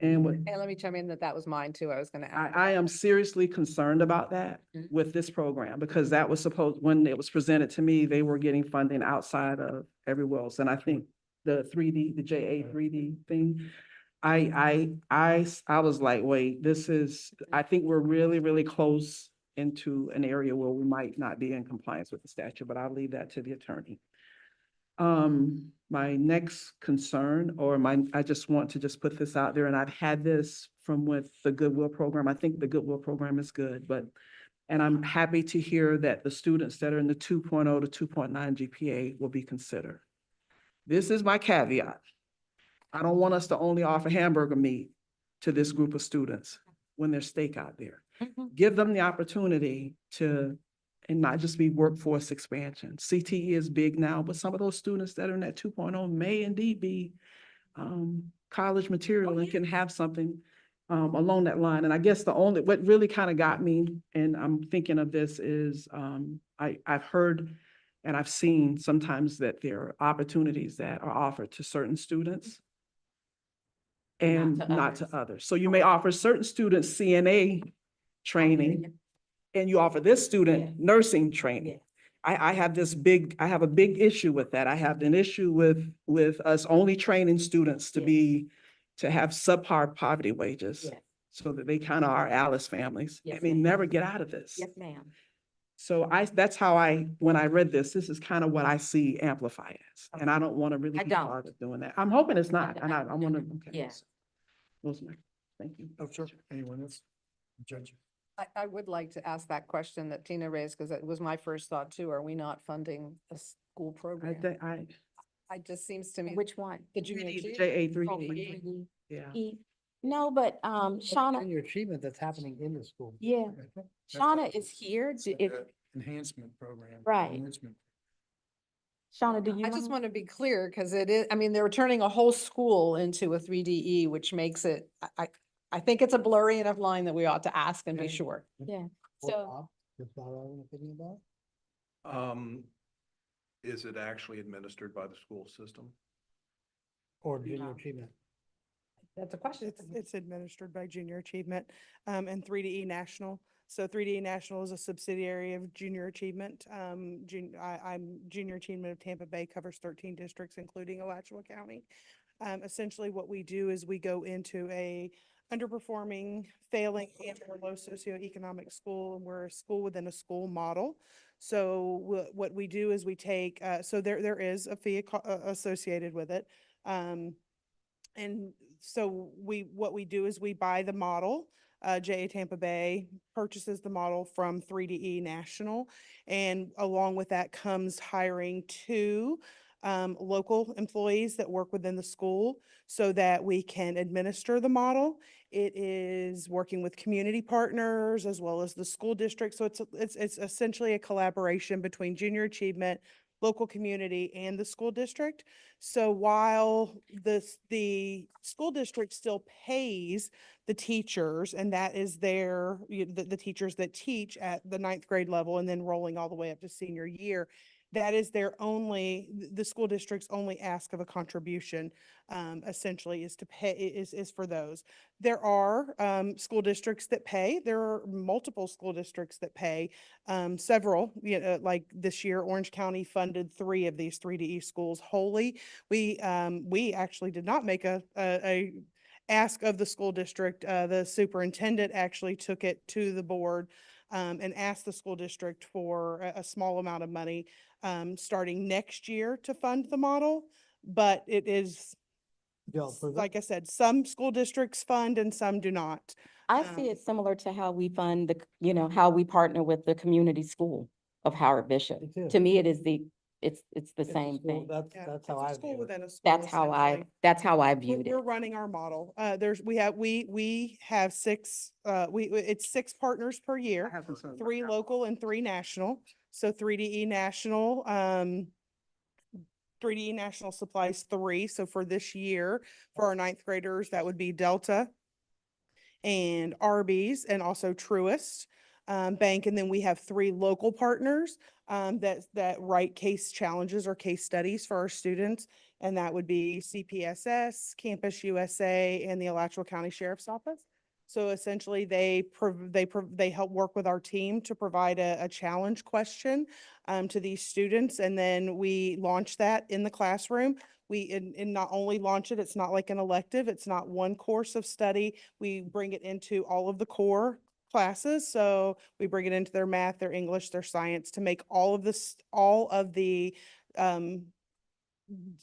And what, And let me chime in that was mine too. I was gonna add. I am seriously concerned about that with this program because that was supposed, when it was presented to me, they were getting funding outside of everywhere else. And I think the 3D, the JA 3D thing, I was like, wait, I think we're really, really close into an area where we might not be in compliance with the statute, but I'll leave that to the attorney. My next concern I just want to just put this out there, and I've had this from with the Goodwill program. I think the Goodwill program is good, and I'm happy to hear that the students that are in the 2.0 to 2.9 GPA will be considered. This is my caveat. I don't want us to only offer hamburger meat to this group of students when there's steak out there. Give them the opportunity and not just be workforce expansion. CTE is big now, but some of those students that are in that 2.0 may indeed be college material and can have something along that line. And I guess what really kind of got me, and I'm thinking of this is I've heard and I've seen sometimes that there are opportunities that are offered to certain students and not to others. So you may offer certain students CNA training and you offer this student nursing training. I have a big issue with that. I have an issue with us only training students to have subpar poverty wages so that they kind of are Alice families. Yes, I mean, ma'am. never get out of this. Yes, ma'am. So that's how when I read this is kind of what I see Amplify as. And I don't want to really I be don't. part of doing that. I'm hoping it's not. And I want to, okay. Yeah. So those are my, thank you. Oh, sure. Anyone else? Judge. I would like to ask that question that Tina raised, because it was my first thought too. Are we not funding a school I program? think It just seems to me. Which one? The junior the achievement? JA Oh, for 3D. 3D. Yeah. No, but Shauna, And your achievement that's happening in the school. yeah, Shauna is here. If, Enhancement program. Right. Enrichment. Shauna, do you I just know? want to be clear, because it is, I mean, they're turning a whole school into a 3DE, which makes it, I think it's a blurry enough line that we ought to ask and be sure. Yeah, Well, so, Bob, does Bob have an opinion about it? Is it actually administered by the school system? Or junior No. achievement? That's a question. It's administered by Junior Achievement, and 3DE National. So 3DE National is a subsidiary of Junior Achievement. I'm Junior Achievement of Tampa Bay, covers 13 districts, including Alachua County. Essentially what we do is we go into a underperforming, failing, and or low socioeconomic school, and we're a school within a school model. So what we do is we take, so there is a fee associated with it. And so what we do is we buy the model. JA Tampa Bay purchases the model from 3DE National. And along with that comes hiring two local employees that work within the school so that we can administer the model. It is working with community partners as well as the school district. So it's essentially a collaboration between Junior Achievement, local community, and the school district. So while the school district still pays the teachers, and that is the teachers that teach at the 9th grade level and then rolling all the way up to senior year, that is their only, the school district's only ask of a contribution, essentially is to pay, is for those. There are, school districts that pay. There are multiple school districts that pay. Several, like this year, Orange County funded 3 of these 3DE schools wholly. We actually did not make a ask of the school district. The superintendent actually took it to the board and asked the school district for a small amount of money starting next year to fund the model. But it is, Y'all approve it? like I said, some school districts fund and some do not. I see it similar to how we fund how we partner with the community school of Howard Bishop. Me too. To me, it is it's the It's a same school- thing. That's, Yeah, that's it's how a I school view it. within a school, That's essentially. how I We're, viewed it. we're running our model. We have 6, it's 6 partners per year, 3 local and 3 national. So 3DE National, 3DE National supplies 3. So for this year, for our 9th graders, that would be Delta and Arby's and also Truist Bank. And then we have 3 local partners that write case challenges or case studies for our students. And that would be CPSS, Campus USA, and the Alachua County Sheriff's Office. So essentially, they help work with our team to provide a challenge question to these students, and then we launch that in the classroom. We and not only launch it, it's not like an elective. It's not one course of study. We bring it into all of the core classes. So we bring it into their math, their English, their science to make all of the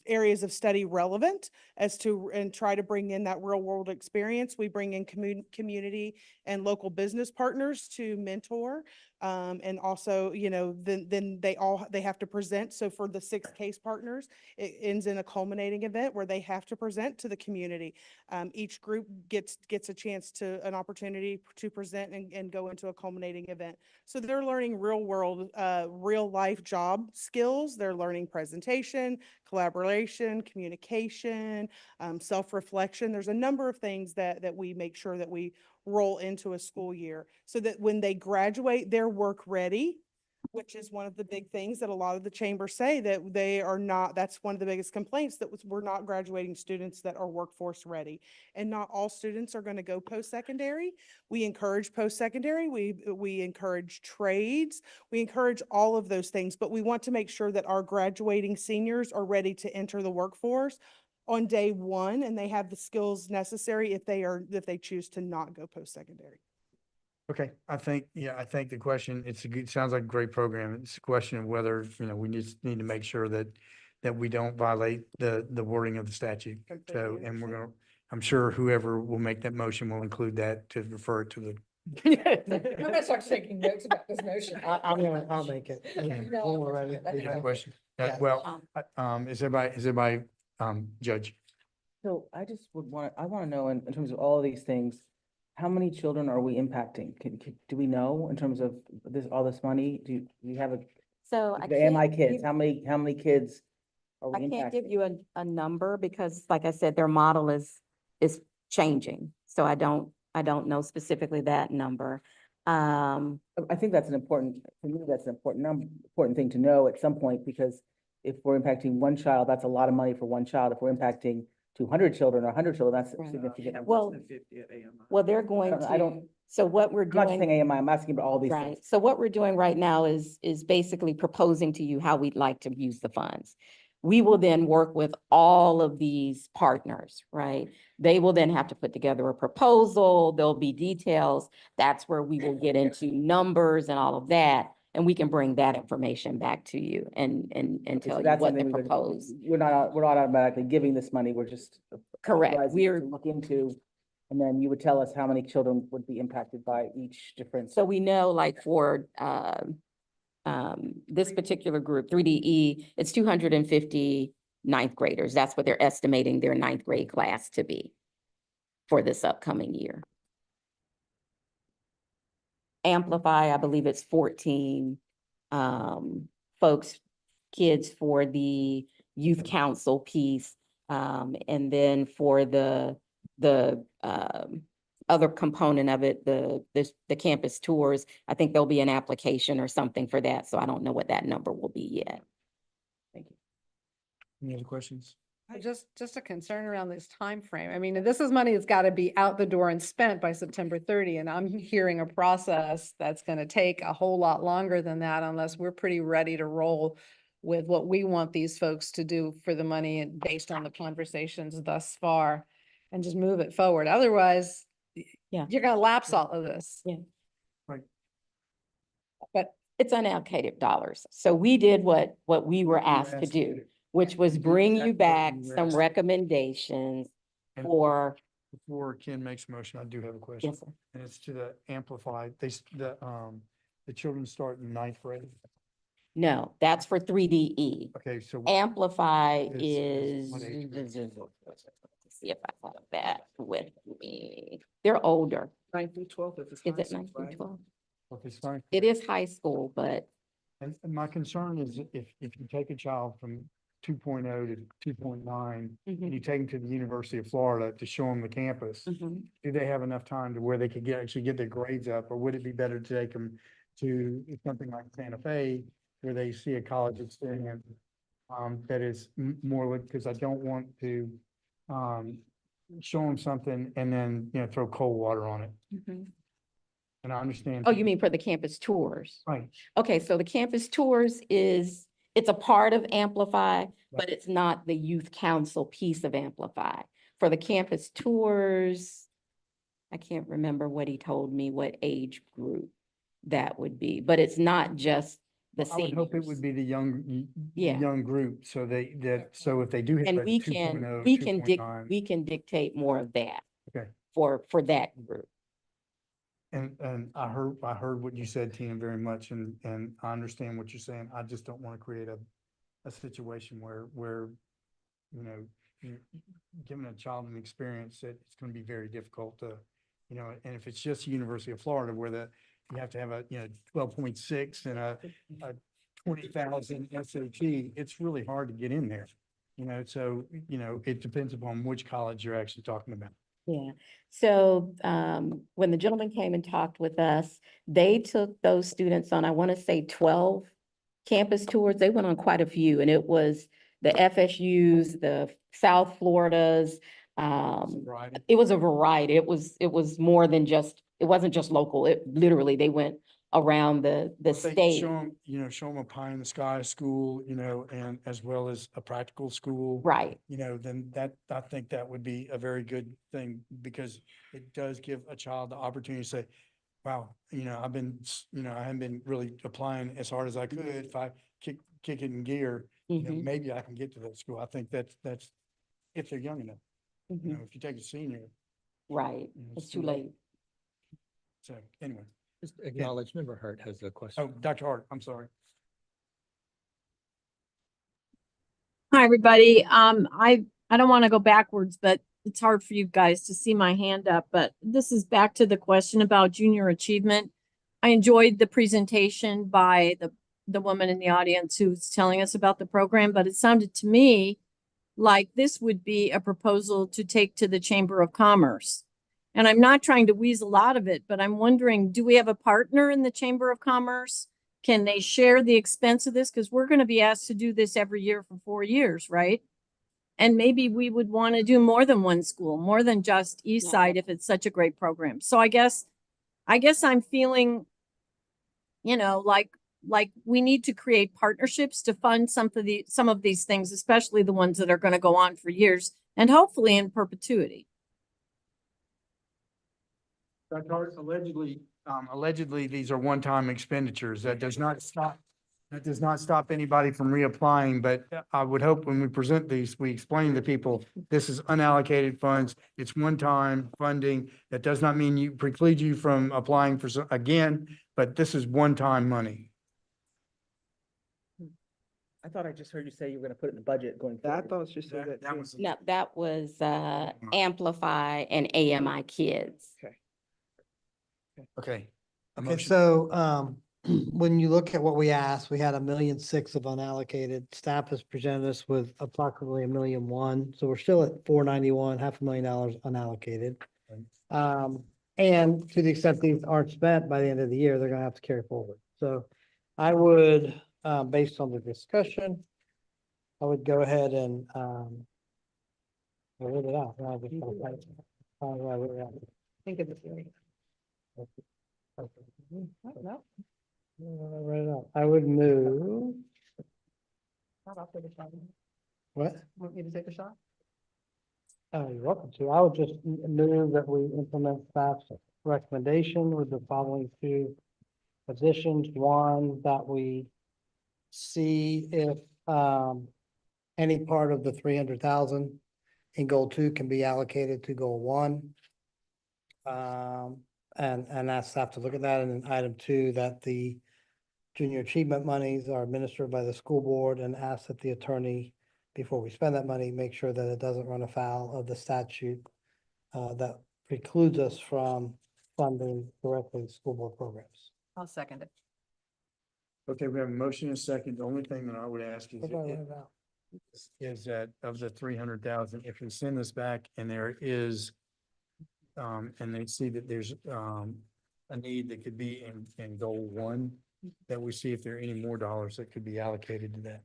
areas of study relevant and try to bring in that real world experience. We bring in community and local business partners to mentor. And also, then they have to present. So for the 6 case partners, it ends in a culminating event where they have to present to the community. Each group gets an opportunity to present and go into a culminating event. So they're learning real world, real life job skills. They're learning presentation, collaboration, communication, self-reflection. There's a number of things that we make sure that we roll into a school year so that when they graduate, they're work ready, which is one of the big things that a lot of the chambers say that they are not. That's one of the biggest complaints, that we're not graduating students that are workforce ready. And not all students are going to go post-secondary. We encourage post-secondary. We encourage trades. We encourage all of those things, but we want to make sure that our graduating seniors are ready to enter the workforce on day 1, and they have the skills necessary if they choose to not go post-secondary. Okay, I think the question, sounds like a great program. It's a question of whether, we need to make sure that we don't violate the wording of the statute. So, and I'm sure whoever will make that motion will include that to refer it to the. I'm gonna start taking notes about this motion. I'll make it. Okay. When we're ready. You have a question? Yeah. Well, is everybody, Judge? So I just I want to know in terms of all of these things, how many children are we impacting? Do we know in terms of all this money? Do you have So the AMI kids, how many kids are we I can't give impacting? you a number because, like I said, their model is changing. So I don't know specifically that number. I think that's for me, that's an important thing to know at some point, because if we're impacting one child, that's a lot of money for one child. If we're impacting 200 children or 100 children, that's Right. significant. Well, they're going I don't- to, so what we're I'm not just saying doing, AMI, I'm asking about all these right, things. so what we're doing right now is basically proposing to you how we'd like to use the funds. We will then work with all of these partners, right? They will then have to put together a proposal, there'll be details. That's where we will get into numbers and all of that. And we can bring that information back to you and Okay, so tell you that's what the something proposed. we're not automatically giving this money, we're just. Correct. authorizing it to look into, and then you would tell us how many children would be impacted by each difference. So we know like for this particular group, 3DE, it's 250 ninth graders. That's what they're estimating their 9th grade class to be for this upcoming year. Amplify, I believe it's 14 kids for the youth council piece. And then for the other component of it, the campus tours, I think there'll be an application or something for that. So I don't know what that number will be yet. Any other questions? Just a concern around this time frame. I mean, this is money that's got to be out the door and spent by September 30, and I'm hearing a process that's going to take a whole lot longer than that unless we're pretty ready to roll with what we want these folks to do for the money and based on the conversations thus far, and just move it forward. Otherwise, Yeah. you're going to lapse all of this. Yeah. Right. But It's unallocated dollars. So we did what we were asked to do, which was We did bring exactly you what back we were some asked. recommendations And for, Before Ken makes a motion, I do have a question. yes, sir. And it's to the amplified, the children start in ninth grade. No, that's for 3DE. Okay, so. Amplify Is is, what age group? see if I have that with me. They're older. 9 through 12, if it's Is high it school, 9 through right? 12? Okay, fine. It is high school, but And my concern is if you take a child from 2.0 to 2.9, and you take them to the University of Florida to show them the campus, do they have enough time to where they could actually get their grades up? Or would it be better to take them to something like Santa Fe where they see a college experience that is more, because I don't want to show them something and then, throw cold water on it. And I understand. oh, you mean for the campus tours? Right. Okay, so the campus tours it's a part of Amplify, but it's not the youth council piece of Amplify. For the campus tours, I can't remember what he told me, what age group that would be, but it's not just the I would hope it would seniors. be the Yeah. young group, so so if they do hit And a we 2.0, can 2.9, we can dictate more of that okay. for that group. And I heard what you said, Tina, very much, and I understand what you're saying. I just don't want to create a situation where, you're giving a child an experience that it's going to be very difficult to, and if it's just University of Florida where you have to have a, 12.6 and a 20,000 SAT, it's really hard to get in there. So, it depends upon which college you're actually talking about. Yeah, so when the gentleman came and talked with us, they took those students on, I want to say 12 campus tours. They went on quite a few, and it was the FSUs, the South Floridas. Variety. It was a variety. It was more than just, it wasn't just local. It literally, they went around the If they state. show them a pie in the sky school, and as well as a practical school. Right, Then I think that would be a very good thing because it does give a child the opportunity to say, wow, I've been, I haven't been really applying as hard as I could. If I kick it in gear, maybe I can get to that school. I think that's if they're young enough. If you take a senior, right. It's too late. so anyway. Just acknowledge, Member Hart has a question. Oh, Dr. Hart, I'm sorry. Hi, everybody. I don't want to go backwards, but it's hard for you guys to see my hand up, but this is back to the question about junior achievement. I enjoyed the presentation by the woman in the audience who's telling us about the program, but it sounded to me like this would be a proposal to take to the Chamber of Commerce. And I'm not trying to weasel out of it, but I'm wondering, do we have a partner in the Chamber of Commerce? Can they share the expense of this? Because we're going to be asked to do this every year for 4 years, right? And maybe we would want to do more than one school, more than just East Side if it's such a great program. So I guess I'm feeling, like we need to create partnerships to fund some of these things, especially the ones that are going to go on for years and hopefully in perpetuity. Dr. Hart, allegedly, these are one-time expenditures. That does not stop anybody from reapplying, but I would hope when we present these, we explain to people, this is unallocated funds. It's one-time funding. That does not mean you preclude you from applying for again, but this is one-time money. I thought I just heard you say you were gonna put it in the budget going I forward. thought you said that too. was. No, that was Amplify and AMI Kids. Okay. A Okay, motion. so, when you look at what we asked, we had 1.6 million of unallocated. Staff has presented us with approximately 1.1 million. So we're still at 491, $500,000 unallocated. And to the extent these aren't spent by the end of the year, they're gonna have to carry forward. So I would, based on the discussion, I would go ahead and, I wrote it out. Now I just gotta find it. Where I wrote it out. Think of this. Area. No, I wrote it out. I would move, I'll take a shot. what? Want me to take a shot? You're welcome to. I would just move that we implement staff's recommendation with the following two positions. One, that we see if, any part of the 300,000 in goal 2 can be allocated to goal 1. And ask staff to look at that. And then item 2, that the junior achievement monies are administered by the school board, and ask that the attorney, before we spend that money, make sure that it doesn't run afoul of the statute that precludes us from funding directly school board programs. I'll second it. Okay, we have a motion and a second. The only thing that I would ask is, What do I write about? is that of the 300,000, if we send this back and there is, and they see that there's, a need that could be in goal 1, that we see if there are any more dollars that could be allocated to that,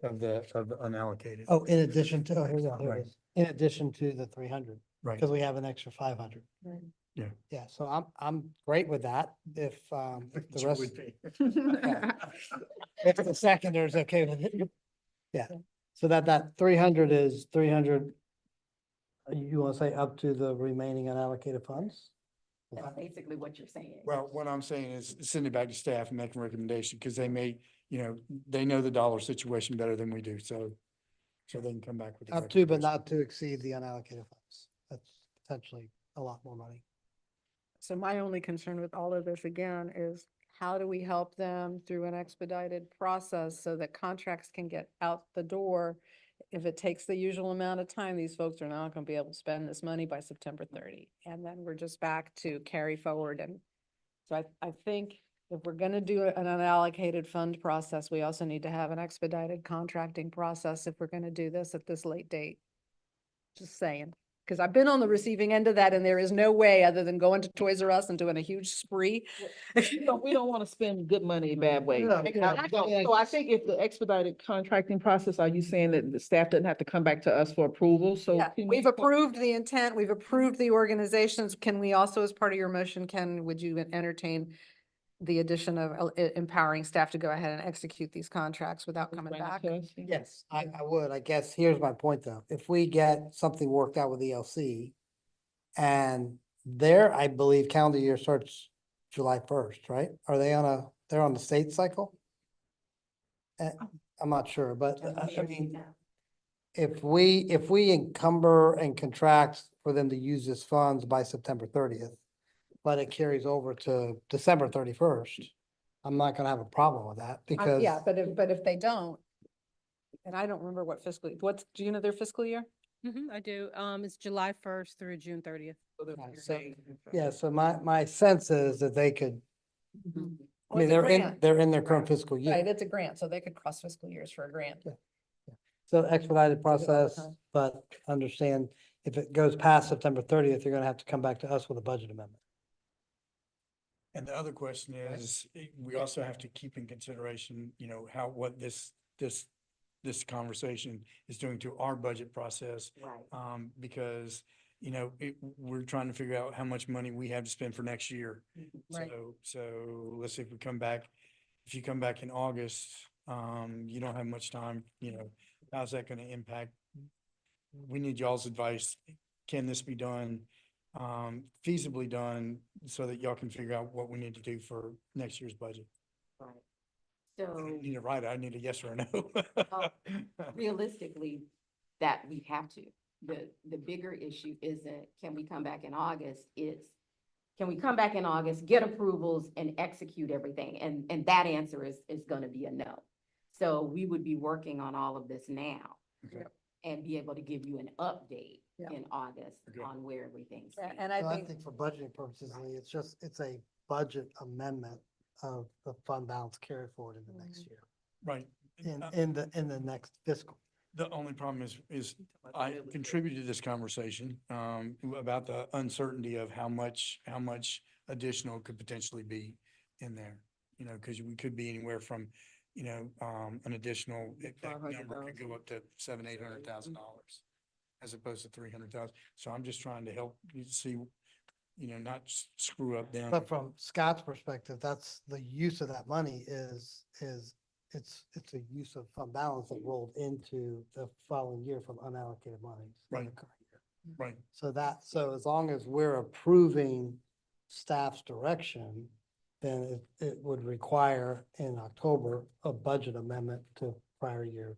of the unallocated. Oh, in addition to, here Right. it is. In addition to the 300, Right. because we have an extra 500. Right. Yeah. Yeah, so I'm great with that if the You rest, would be. if the seconders okay with it. Yeah, so that 300 is 300. You want to say up to the remaining unallocated funds? That's basically what you're saying. Well, what I'm saying is send it back to staff and make a recommendation, because they may, they know the dollar situation better than we do, so they can come back with. a Up to, but recommendation. not to exceed the unallocated funds. That's potentially a lot more money. So my only concern with all of this again is how do we help them through an expedited process so that contracts can get out the door? If it takes the usual amount of time, these folks are not gonna be able to spend this money by September 30. And then we're just back to carry forward. And so I think if we're gonna do an unallocated fund process, we also need to have an expedited contracting process if we're gonna do this at this late date. Just saying. Because I've been on the receiving end of that, and there is no way other than going to Toys R Us and doing a huge spree. We don't want to spend good money in bad ways. No, Exactly. So I think if the expedited contracting process, are you saying that the staff doesn't have to come back to us for approval? So Yeah, can we've you- approved the intent, we've approved the organizations. Can we also, as part of your motion, would you entertain the addition of empowering staff to go ahead and execute these contracts without coming Bring it back? to us? Yes, I would. I guess here's my point though. If we get something worked out with ELC and their, I believe calendar year starts July 1st, right? Are they they're on the state cycle? I'm not sure, but I mean, if we encumber and contract for them to use this funds by September 30th, but it carries over to December 31st, I'm not gonna have a problem with that because. Yeah, but if they don't, and I don't remember what fiscal, do you know their fiscal year? I do. It's July 1st through June 30th. Yeah, so my sense is that they could, I Well, mean, it's a grant. they're in their current fiscal Right, year. it's a grant, so they could cross fiscal years for a grant. So expedited do it all the process, time. but understand if it goes past September 30th, you're gonna have to come back to us with a budget amendment. And the other question is, we also have to keep in consideration, what this conversation is doing to our budget process. Right. Because, we're trying to figure out how much money we have to spend for next year. Right. So let's say if you come back in August, you don't have much time, how's that gonna impact? We need y'all's advice. Can this be done, feasibly done, so that y'all can figure out what we need to do for next year's budget? Right. I So don't need a right, I need a yes or a no. realistically, that we have to. The bigger issue isn't, can we come back in August? It's, can we come back in August, get approvals and execute everything? And that answer is gonna be a no. So we would be working on all of this now. Okay. And be able to give you an update Yeah. in August Okay. on where everything's. And So I think, for budgeting purposes, Lee, it's a budget amendment of the fund balance carry forward in the next year, Right. in the next fiscal. The only problem is I contributed to this conversation, about the uncertainty of how much additional could potentially be in there. Cause we could be anywhere from, an additional, that number could $500,000. go up to $700,000-800,000 as opposed to 300,000. So I'm just trying to help you see, not screw up down. But from Scott's perspective, that's the use of that money is it's a use of fund balance that rolled into the following year from unallocated monies. in the Right. current year. Right. So as long as we're approving staff's direction, then it would require in October a budget amendment to prior year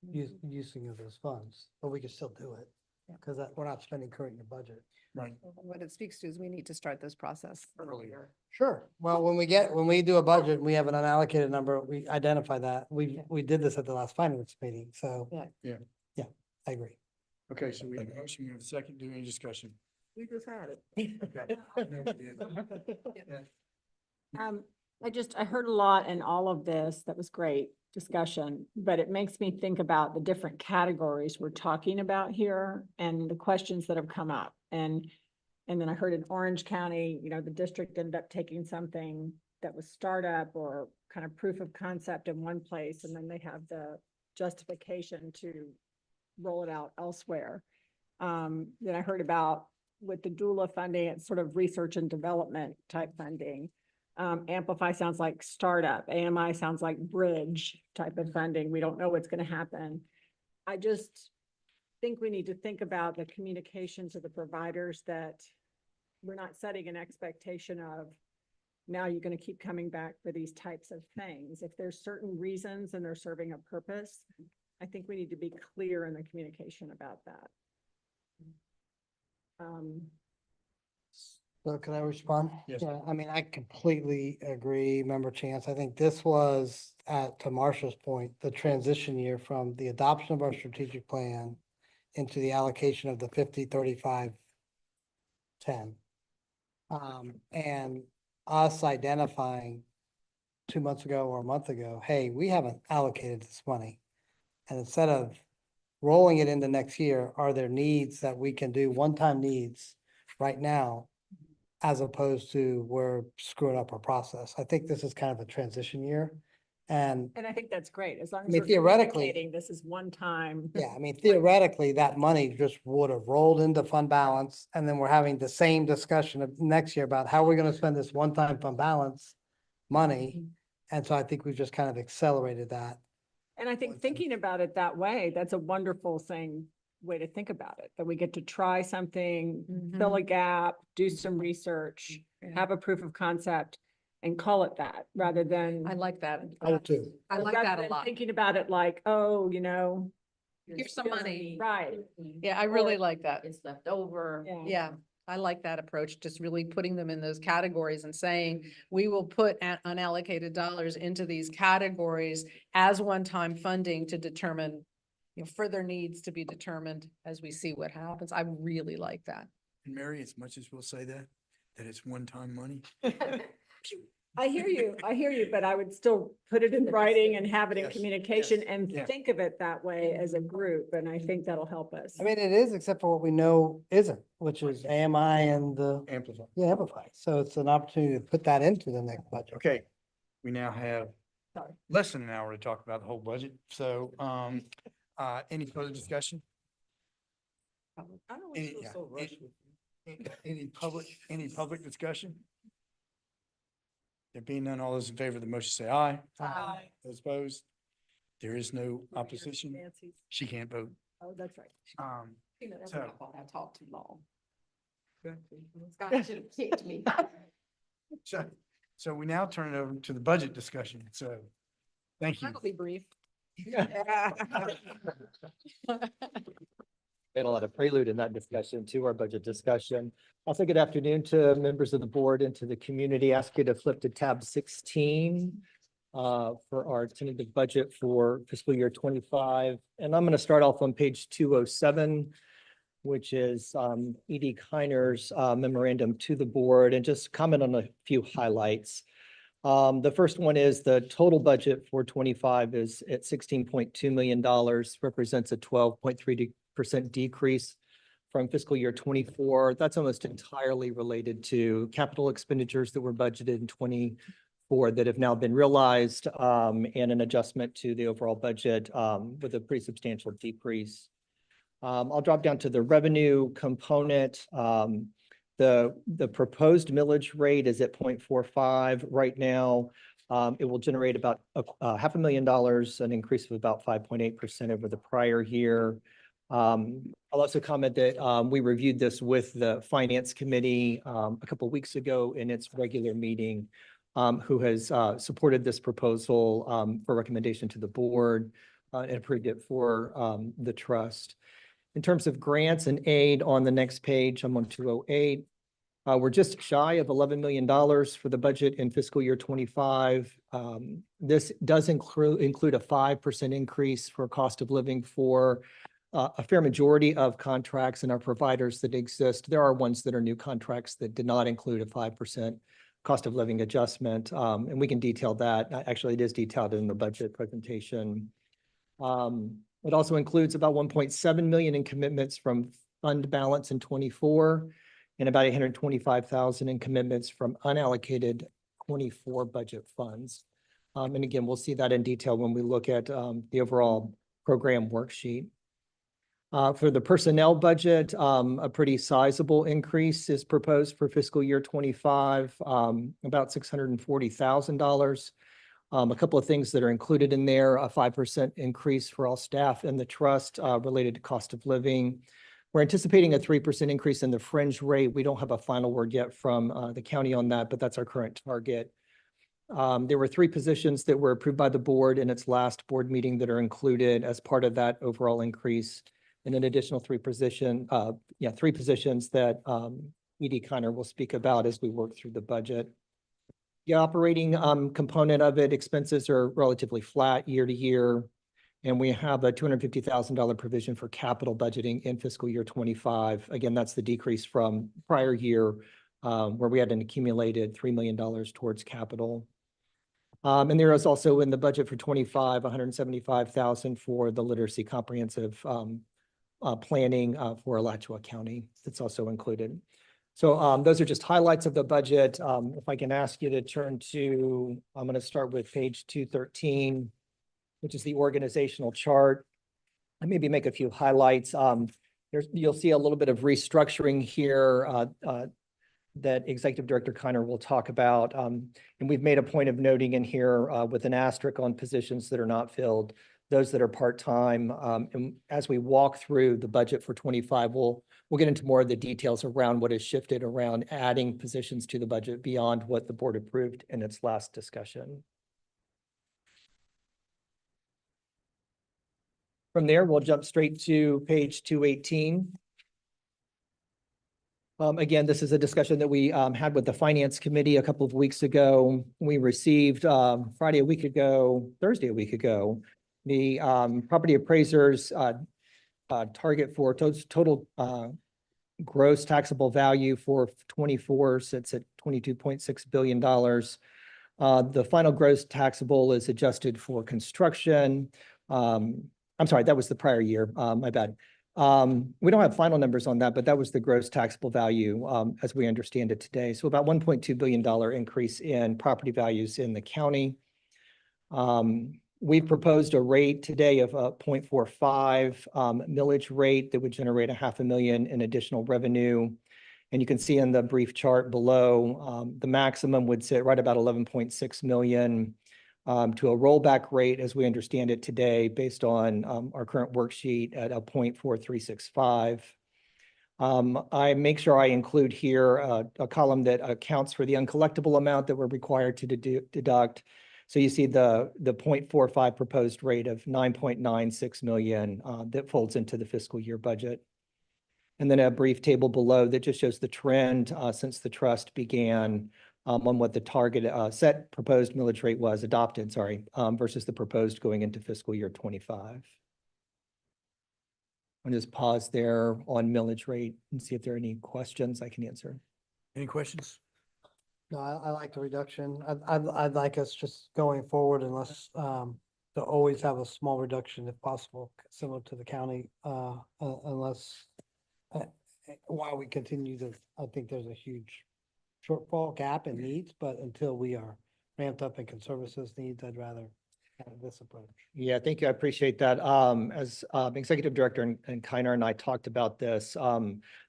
using of those funds, but we can still do it. Yeah. Because we're not spending current year budget. Right. What it speaks to is we need to start this process Earlier. Sure. Well, when we do a budget, and we have an unallocated number, we identify that. We did this at the last finance meeting, so. Yeah. Yeah. Yeah, I agree. Okay, so we have a motion, we have a second, do any discussion? We just had it. Okay. No, we did. I heard a lot in all of this. That was great discussion, but it makes me think about the different categories we're talking about here and the questions that have come up. And then I heard in Orange County, the district ended up taking something that was startup or kind of proof of concept in one place, and then they have the justification to roll it out elsewhere. Then I heard about with the doula funding, it's sort of research and development type funding. Amplify sounds like startup. AMI sounds like bridge type of funding. We don't know what's going to happen. I just think we need to think about the communication to the providers that we're not setting an expectation of now you're going to keep coming back for these types of things. If there's certain reasons and they're serving a purpose, I think we need to be clear in the communication about that. So can I respond? Yes. Yeah, I mean, I completely agree, Member Chance. I think this was, to Marcia's point, the transition year from the adoption of our strategic plan into the allocation of the 50-35-10. And us identifying 2 months ago or a month ago, hey, we haven't allocated this money. And instead of rolling it into next year, are there needs that we can do, one-time needs right now, as opposed to we're screwing up our process? I think this is kind of a transition year. And And I think that's great, as long I as mean, we're theoretically- communicating this is one time. yeah, I mean, theoretically, that money just would have rolled into fund balance. And then we're having the same discussion of next year about how we're going to spend this one-time fund balance money. And so I think we've just kind of accelerated that. And I think thinking about it that way, that's a wonderful way to think about it, that we get to try something, fill a gap, do some research, have a proof of concept and call it that rather than. I like that. I do too. I like rather that a than lot. Thinking about it like, oh, Here's some money. Right. Yeah, I really Or like that. It's left over. Yeah, I like that approach, just really putting them in those categories and saying, we will put unallocated dollars into these categories as one-time funding to determine, further needs to be determined as we see what happens. I really like that. And Mary, as much as we'll say that it's one-time money. I hear you, but I would still put it in writing and have it in Yes, communication yes, and yeah. think of it that way as a group. And I think that'll help us. I mean, it is, except for what we know isn't, which is AMI and the, Amplify. Amplify. So it's an opportunity to put that into the next budget. Okay, we now have Sorry. less than an hour to talk about the whole budget. So, any further discussion? I don't Any- feel yeah, so it- rushed with you. Any public discussion? There being none, all those in favor of the motion say aye. Aye. Those opposed? There is no opposition. Nancy's. She can't vote. Oh, that's right. So- I talked too long. Okay. Scott should have kicked me. So we now turn it over to the budget discussion. So, thank you. That'll be brief. Been a lot of prelude in that discussion to our budget discussion. Also, good afternoon to members of the board and to the community. Ask you to flip to tab 16 for our tentative budget for fiscal year 25. And I'm going to start off on page 207, which is E.D. Kiner's memorandum to the board, and just comment on a few highlights. The first one is the total budget for 25 is at $16.2 million, represents a 12.3% decrease from fiscal year 24. That's almost entirely related to capital expenditures that were budgeted in 24 for that have now been realized, and an adjustment to the overall budget, with a pretty substantial decrease. I'll drop down to the revenue component. The proposed millage rate is at 0.45 right now. It will generate about $500,000, an increase of about 5.8% over the prior year. I'll also comment that we reviewed this with the Finance Committee a couple of weeks ago in its regular meeting, who has supported this proposal for recommendation to the board and approved it for the trust. In terms of grants and aid on the next page, I'm on 208. We're just shy of $11 million for the budget in fiscal year 25. This does include a 5% increase for cost of living for a fair majority of contracts and our providers that exist. There are ones that are new contracts that did not include a 5% cost of living adjustment, and we can detail that. Actually, it is detailed in the budget presentation. It also includes about 1.7 million in commitments from fund balance in 24 and about 825,000 in commitments from unallocated 24 budget funds. And again, we'll see that in detail when we look at the overall program worksheet. For the personnel budget, a pretty sizable increase is proposed for fiscal year 25, about $640,000. A couple of things that are included in there, a 5% increase for all staff in the trust related to cost of living. We're anticipating a 3% increase in the fringe rate. We don't have a final word yet from the county on that, but that's our current target. There were 3 positions that were approved by the board in its last board meeting that are included as part of that overall increase. And an additional 3 positions that E.D. Kiner will speak about as we work through the budget. The operating component of it, expenses are relatively flat year to year. And we have a $250,000 provision for capital budgeting in fiscal year 25. Again, that's the decrease from prior year where we had an accumulated $3 million towards capital. And there is also in the budget for 25, $175,000 for the literacy comprehensive planning for Alachua County. That's also included. So those are just highlights of the budget. If I can ask you to turn to, I'm going to start with page 213, which is the organizational chart. I maybe make a few highlights. You'll see a little bit of restructuring here that Executive Director Kiner will talk about. And we've made a point of noting in here with an asterisk on positions that are not filled, those that are part-time. And as we walk through the budget for 25, we'll get into more of the details around what has shifted around adding positions to the budget beyond what the board approved in its last discussion. From there, we'll jump straight to page 218. Again, this is a discussion that we had with the Finance Committee a couple of weeks ago. We received Thursday a week ago, the property appraisers target for total gross taxable value for 24 sits at $22.6 billion. The final gross taxable is adjusted for construction. I'm sorry, that was the prior year. My bad. We don't have final numbers on that, but that was the gross taxable value as we understand it today. So about $1.2 billion increase in property values in the county. We've proposed a rate today of a 0.45 millage rate that would generate $500,000 in additional revenue. And you can see in the brief chart below, the maximum would sit right about 11.6 million to a rollback rate as we understand it today based on our current worksheet at a 0.4365. I make sure I include here a column that accounts for the uncollectible amount that we're required to deduct. So you see the 0.45 proposed rate of 9.96 million that folds into the fiscal year budget. And then a brief table below that just shows the trend since the trust began on what the target set proposed millage rate was adopted, versus the proposed going into fiscal year 25. I'll just pause there on millage rate and see if there are any questions I can answer. Any questions? No, I like the reduction. I'd like us just going forward unless to always have a small reduction if possible, similar to the county, unless while we continue to, I think there's a huge shortfall gap in needs, but until we are ramped up in conservative needs, I'd rather have this approach. Yeah, thank you. I appreciate that. As Executive Director and Kiner and I talked about this,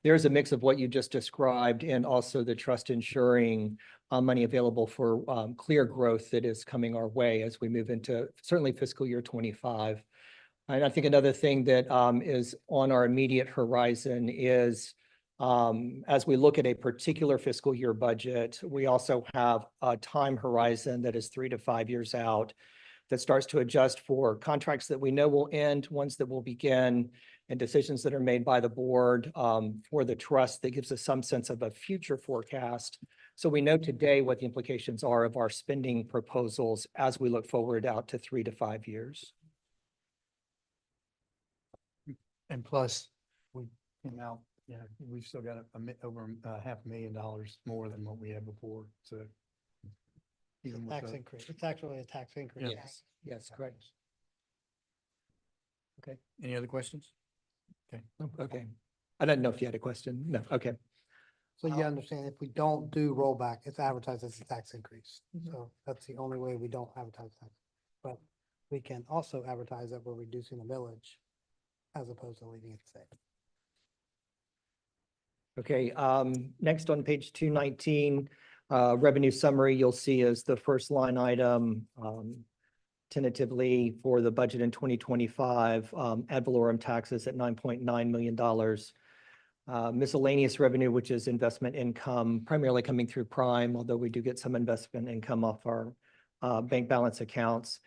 there's a mix of what you just described and also the trust ensuring money available for clear growth that is coming our way as we move into certainly fiscal year 25. And I think another thing that is on our immediate horizon is as we look at a particular fiscal year budget, we also have a time horizon that is 3 to 5 years out that starts to adjust for contracts that we know will end, ones that will begin, and decisions that are made by the board for the trust that gives us some sense of a future forecast. So we know today what the implications are of our spending proposals as we look forward out to 3 to 5 years. And plus, we came out, we've still got over $500,000 more than what we had before, so. It's a even with tax the- increase. It's actually a tax increase. Yes, yes, correct. Okay, Any other questions? okay. I don't know if you had a question. No, okay. So you understand, if we don't do rollback, it's advertised as a tax increase. Mhm. So that's the only way we don't advertise that. But we can also advertise that we're reducing the millage as opposed to leaving it the same. Okay, next on page 219, revenue summary, you'll see is the first line item, tentatively for the budget in 2025, ad valorem taxes at $9.9 million. Miscellaneous revenue, which is investment income, primarily coming through Prime, although we do get some investment income off our bank balance accounts.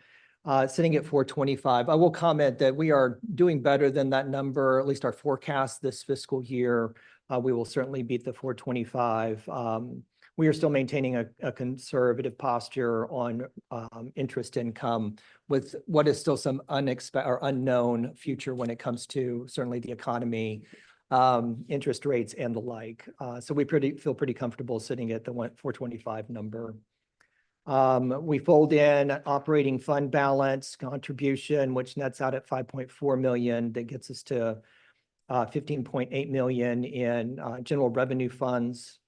Sitting at 425. I will comment that we are doing better than that number, at least our forecast this fiscal year. We will certainly beat the 425. We are still maintaining a conservative posture on interest income with what is still some unexpected or unknown future when it comes to certainly the economy, interest rates and the like. So we feel pretty comfortable sitting at the 425 number. We fold in operating fund balance contribution, which nets out at 5.4 million. That gets us to 15.8 million in general revenue funds.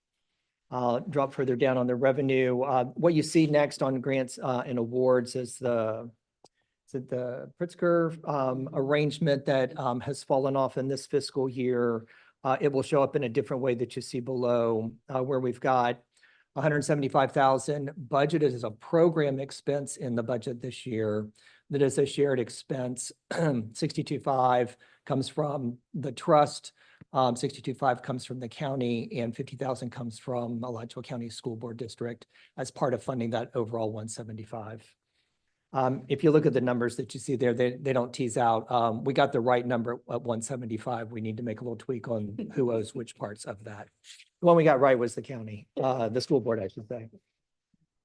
Drop further down on the revenue. What you see next on grants and awards is the Pritzker arrangement that has fallen off in this fiscal year. It will show up in a different way that you see below, where we've got 175,000 budgeted as a program expense in the budget this year. That is a shared expense. 62.5 comes from the trust, 62.5 comes from the county, and 50,000 comes from Alachua County School Board District as part of funding that overall 175. If you look at the numbers that you see there, they don't tease out. We got the right number at 175. We need to make a little tweak on who owes which parts of that. The one we got right was the county, the school board, I should say.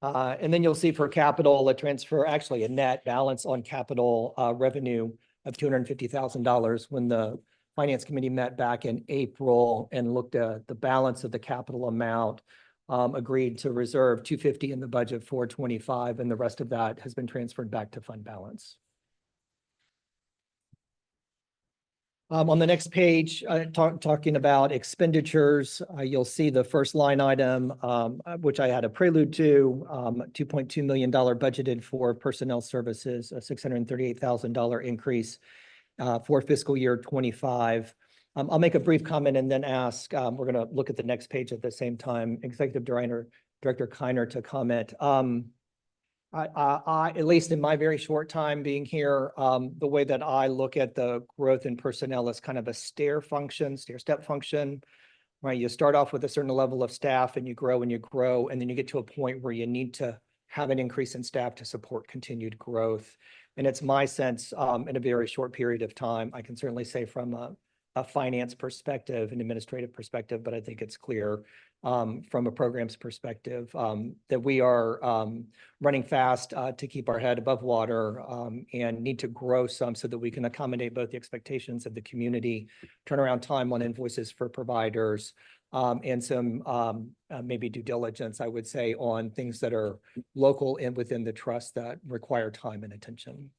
And then you'll see for capital, a transfer, actually a net balance on capital revenue of $250,000 when the finance committee met back in April and looked at the balance of the capital amount. Agreed to reserve 250 in the budget for 25, and the rest of that has been transferred back to fund balance. On the next page, talking about expenditures, you'll see the first line item, which I had a prelude to, $2.2 million budgeted for personnel services, a $638,000 increase for fiscal year 25. I'll make a brief comment and then ask, we're going to look at the next page at the same time, Executive Director Kiner to comment. I, at least in my very short time being here, the way that I look at the growth in personnel is kind of a stair step function, right? You start off with a certain level of staff and you grow, and then you get to a point where you need to have an increase in staff to support continued growth. And it's my sense in a very short period of time, I can certainly say from a finance perspective, an administrative perspective, but I think it's clear from a programs perspective that we are running fast to keep our head above water and need to grow some so that we can accommodate both the expectations of the community, turnaround time on invoices for providers, and some maybe due diligence, I would say, on things that are local and within the trust that require time and attention.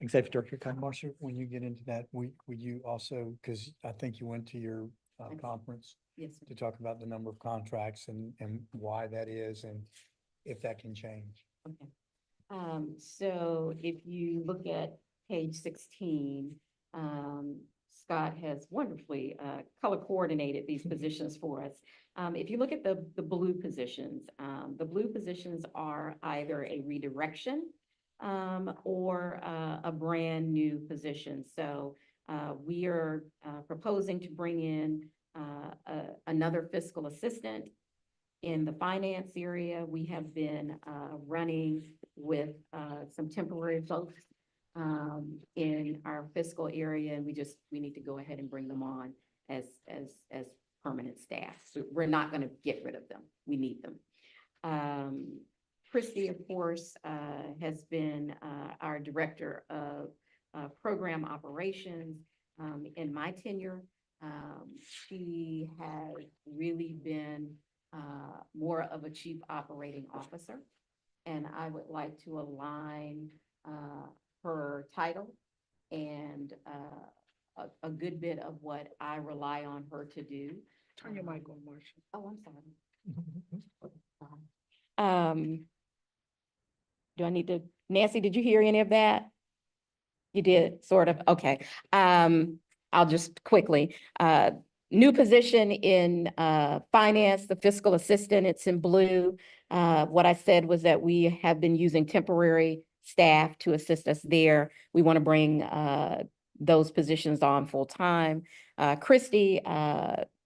Executive Director Kiner. Marcia, when you get into that, would you also, because I think you went to your conference Yes, sir. to talk about the number of contracts and why that is, and if that can change. Okay. So if you look at page 16, Scott has wonderfully color coordinated these positions for us. If you look at the blue positions are either a redirection or a brand new position. So we are proposing to bring in another fiscal assistant. In the finance area, we have been running with some temporary folks in our fiscal area, and we need to go ahead and bring them on as permanent staff. So we're not going to get rid of them. We need them. Christy, of course, has been our director of program operations in my tenure. She has really been more of a chief operating officer. And I would like to align her title and a good bit of what I rely on her to do. Turn your mic on, Marcia. Oh, I'm sorry. Do I need to, Nancy, did you hear any of that? You did, sort of, okay. I'll just quickly, new position in finance, the fiscal assistant, it's in blue. What I said was that we have been using temporary staff to assist us there. We want to bring those positions on full time. Christy,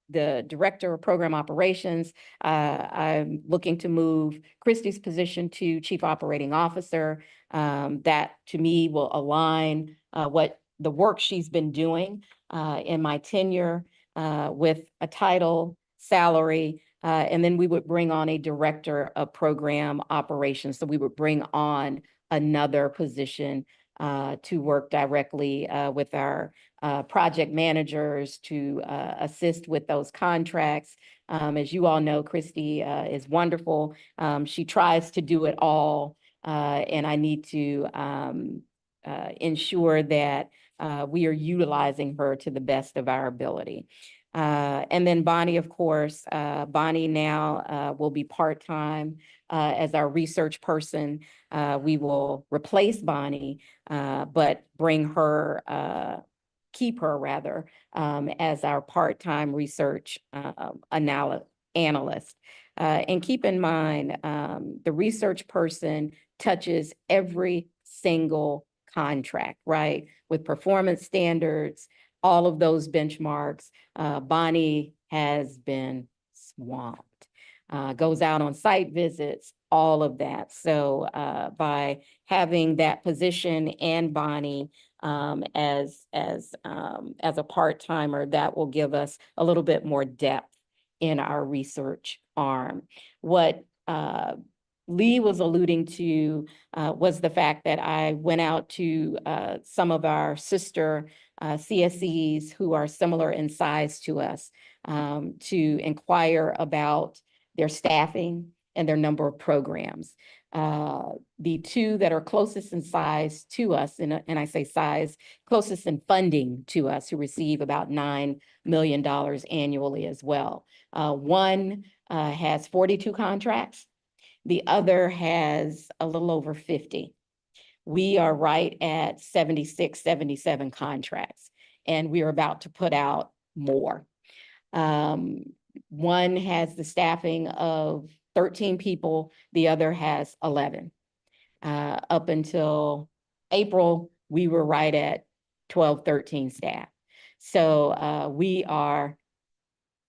the director of program operations, I'm looking to move Christy's position to chief operating officer. That to me will align what the work she's been doing in my tenure with a title, salary, and then we would bring on a director of program operations. So we would bring on another position to work directly with our project managers to assist with those contracts. As you all know, Christy is wonderful. She tries to do it all, and I need to ensure that we are utilizing her to the best of our ability. And then Bonnie, of course, Bonnie now will be part-time as our research person. We will replace Bonnie, but bring her, keep her rather, as our part-time research analyst. And keep in mind, the research person touches every single contract, right? With performance standards, all of those benchmarks. Bonnie has been swamped, goes out on site visits, all of that. So by having that position and Bonnie as a part-timer, that will give us a little bit more depth in our research arm. What Lee was alluding to was the fact that I went out to some of our sister CSEs who are similar in size to us to inquire about their staffing and their number of programs. The two that are closest in size to us, and I say size, closest in funding to us, who receive about $9 million annually as well. One has 42 contracts. The other has a little over 50. We are right at 76, 77 contracts, and we are about to put out more. One has the staffing of 13 people, the other has 11. Up until April, we were right at 12, 13 staff. So we are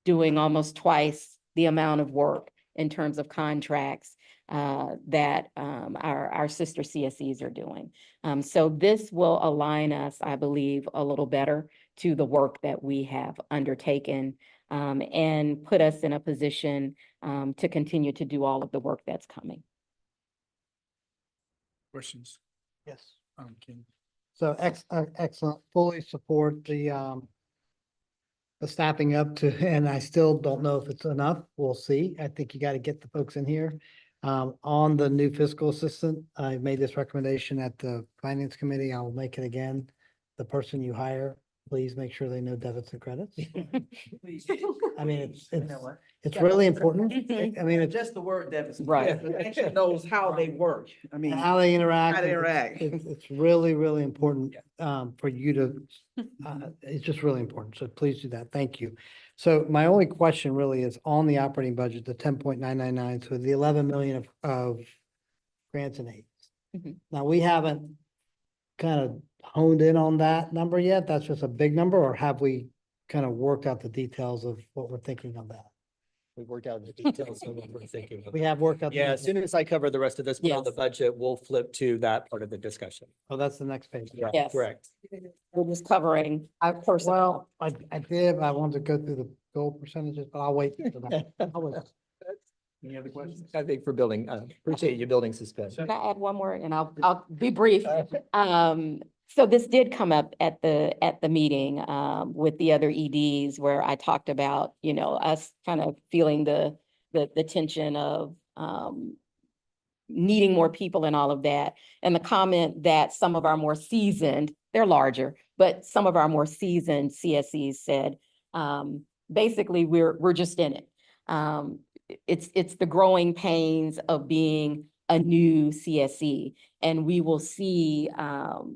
doing almost twice the amount of work in terms of contracts that our sister CSEs are doing. So this will align us, I believe, a little better to the work that we have undertaken and put us in a position to continue to do all of the work that's coming. Questions? Yes. Ken. So excellent, fully support the staffing up to, and I still don't know if it's enough. We'll see. I think you got to get the folks in here. On the new fiscal assistant, I made this recommendation at the finance committee. I will make it again. The person you hire please make sure they know debits and credits. I mean, it's Yeah. really important. I mean, it's Just the word deficit. Right. It actually knows how they work. I mean. how they interact. How they It's- interact. It's really, really important, for you to, it's just really important. So please do that. Thank you. So my only question really is on the operating budget, the 10.999, so the 11 million of grants and aids. Mhm. Now, we haven't kind of honed in on that number yet. That's just a big number, or have we kind of worked out the details of what we're thinking on that? We worked out the details of what we're thinking. We have worked out. the Yeah, as details. soon as I cover the rest of this part of the Yes. budget, we'll flip to that part of the discussion. Oh, that's the next page. Yeah, Yes. correct. We're just covering our personal. Well, I did, I wanted to go through the goal percentages, but I'll wait. for that. I'll wait. Any other questions? I think for building, appreciate you building suspense. Can I add one more and I'll be brief? So this did come up at the meeting, with the other EDs where I talked about, you know, us kind of feeling the tension of, needing more people and all of that. And the comment that some of our more seasoned, they're larger, but some of our more seasoned CSEs said, basically, we're just in it. It's the growing pains of being a new CSE. And we will see,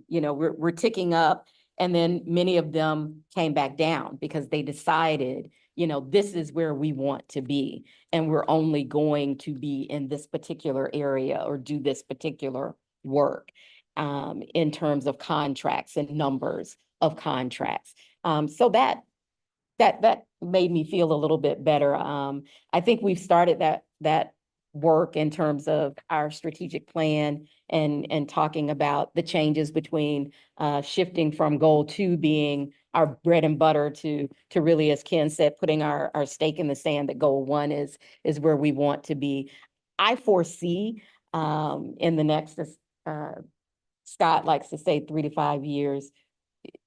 you know, we're ticking up. And then many of them came back down because they decided, you know, this is where we want to be. And we're only going to be in this particular area or do this particular work, in terms of contracts and numbers of contracts. So that made me feel a little bit better. I think we've started that work in terms of our strategic plan and talking about the changes between shifting from goal 2 being our bread and butter to really, as Ken said, putting our stake in the sand that goal 1 is where we want to be. I foresee in the next, Scott likes to say 3 to 5 years,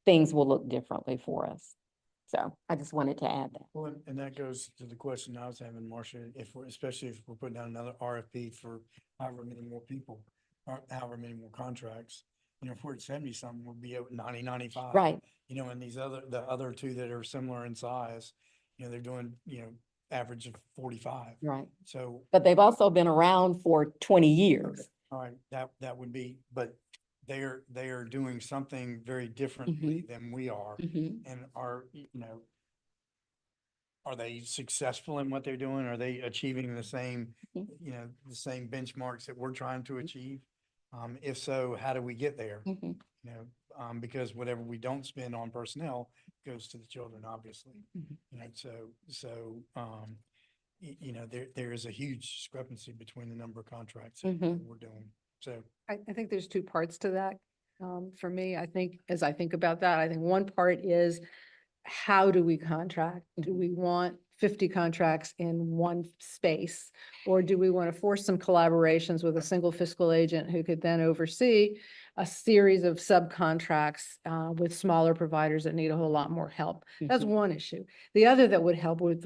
things will look differently for us. So I just wanted to add that. Well, and that goes to the question I was having, Marcia, especially if we're putting out another RFP for however many more people, or however many more contracts. You know, if we're at 70 something, we'll be at 90, 95. Right. You know, and the other two that are similar in size, you know, they're doing, you know, average of 45. Right. So, But they've also been around for 20 years. all right, that would be, but they are doing something very differently than we are. And are, you know, are they successful in what they're doing? Are they achieving the same, you know, the same benchmarks that we're trying to achieve? If so, how do we get there? You know, because whatever we don't spend on personnel goes to the children, obviously. You know, so you know, there is a huge discrepancy between the number of contracts that we're doing. So I think there's two parts to that. For me, I think, as I think about that, I think one part is how do we contract? Do we want 50 contracts in one space? Or do we want to force some collaborations with a single fiscal agent who could then oversee a series of subcontracts with smaller providers that need a whole lot more help? That's one issue. The other that would help with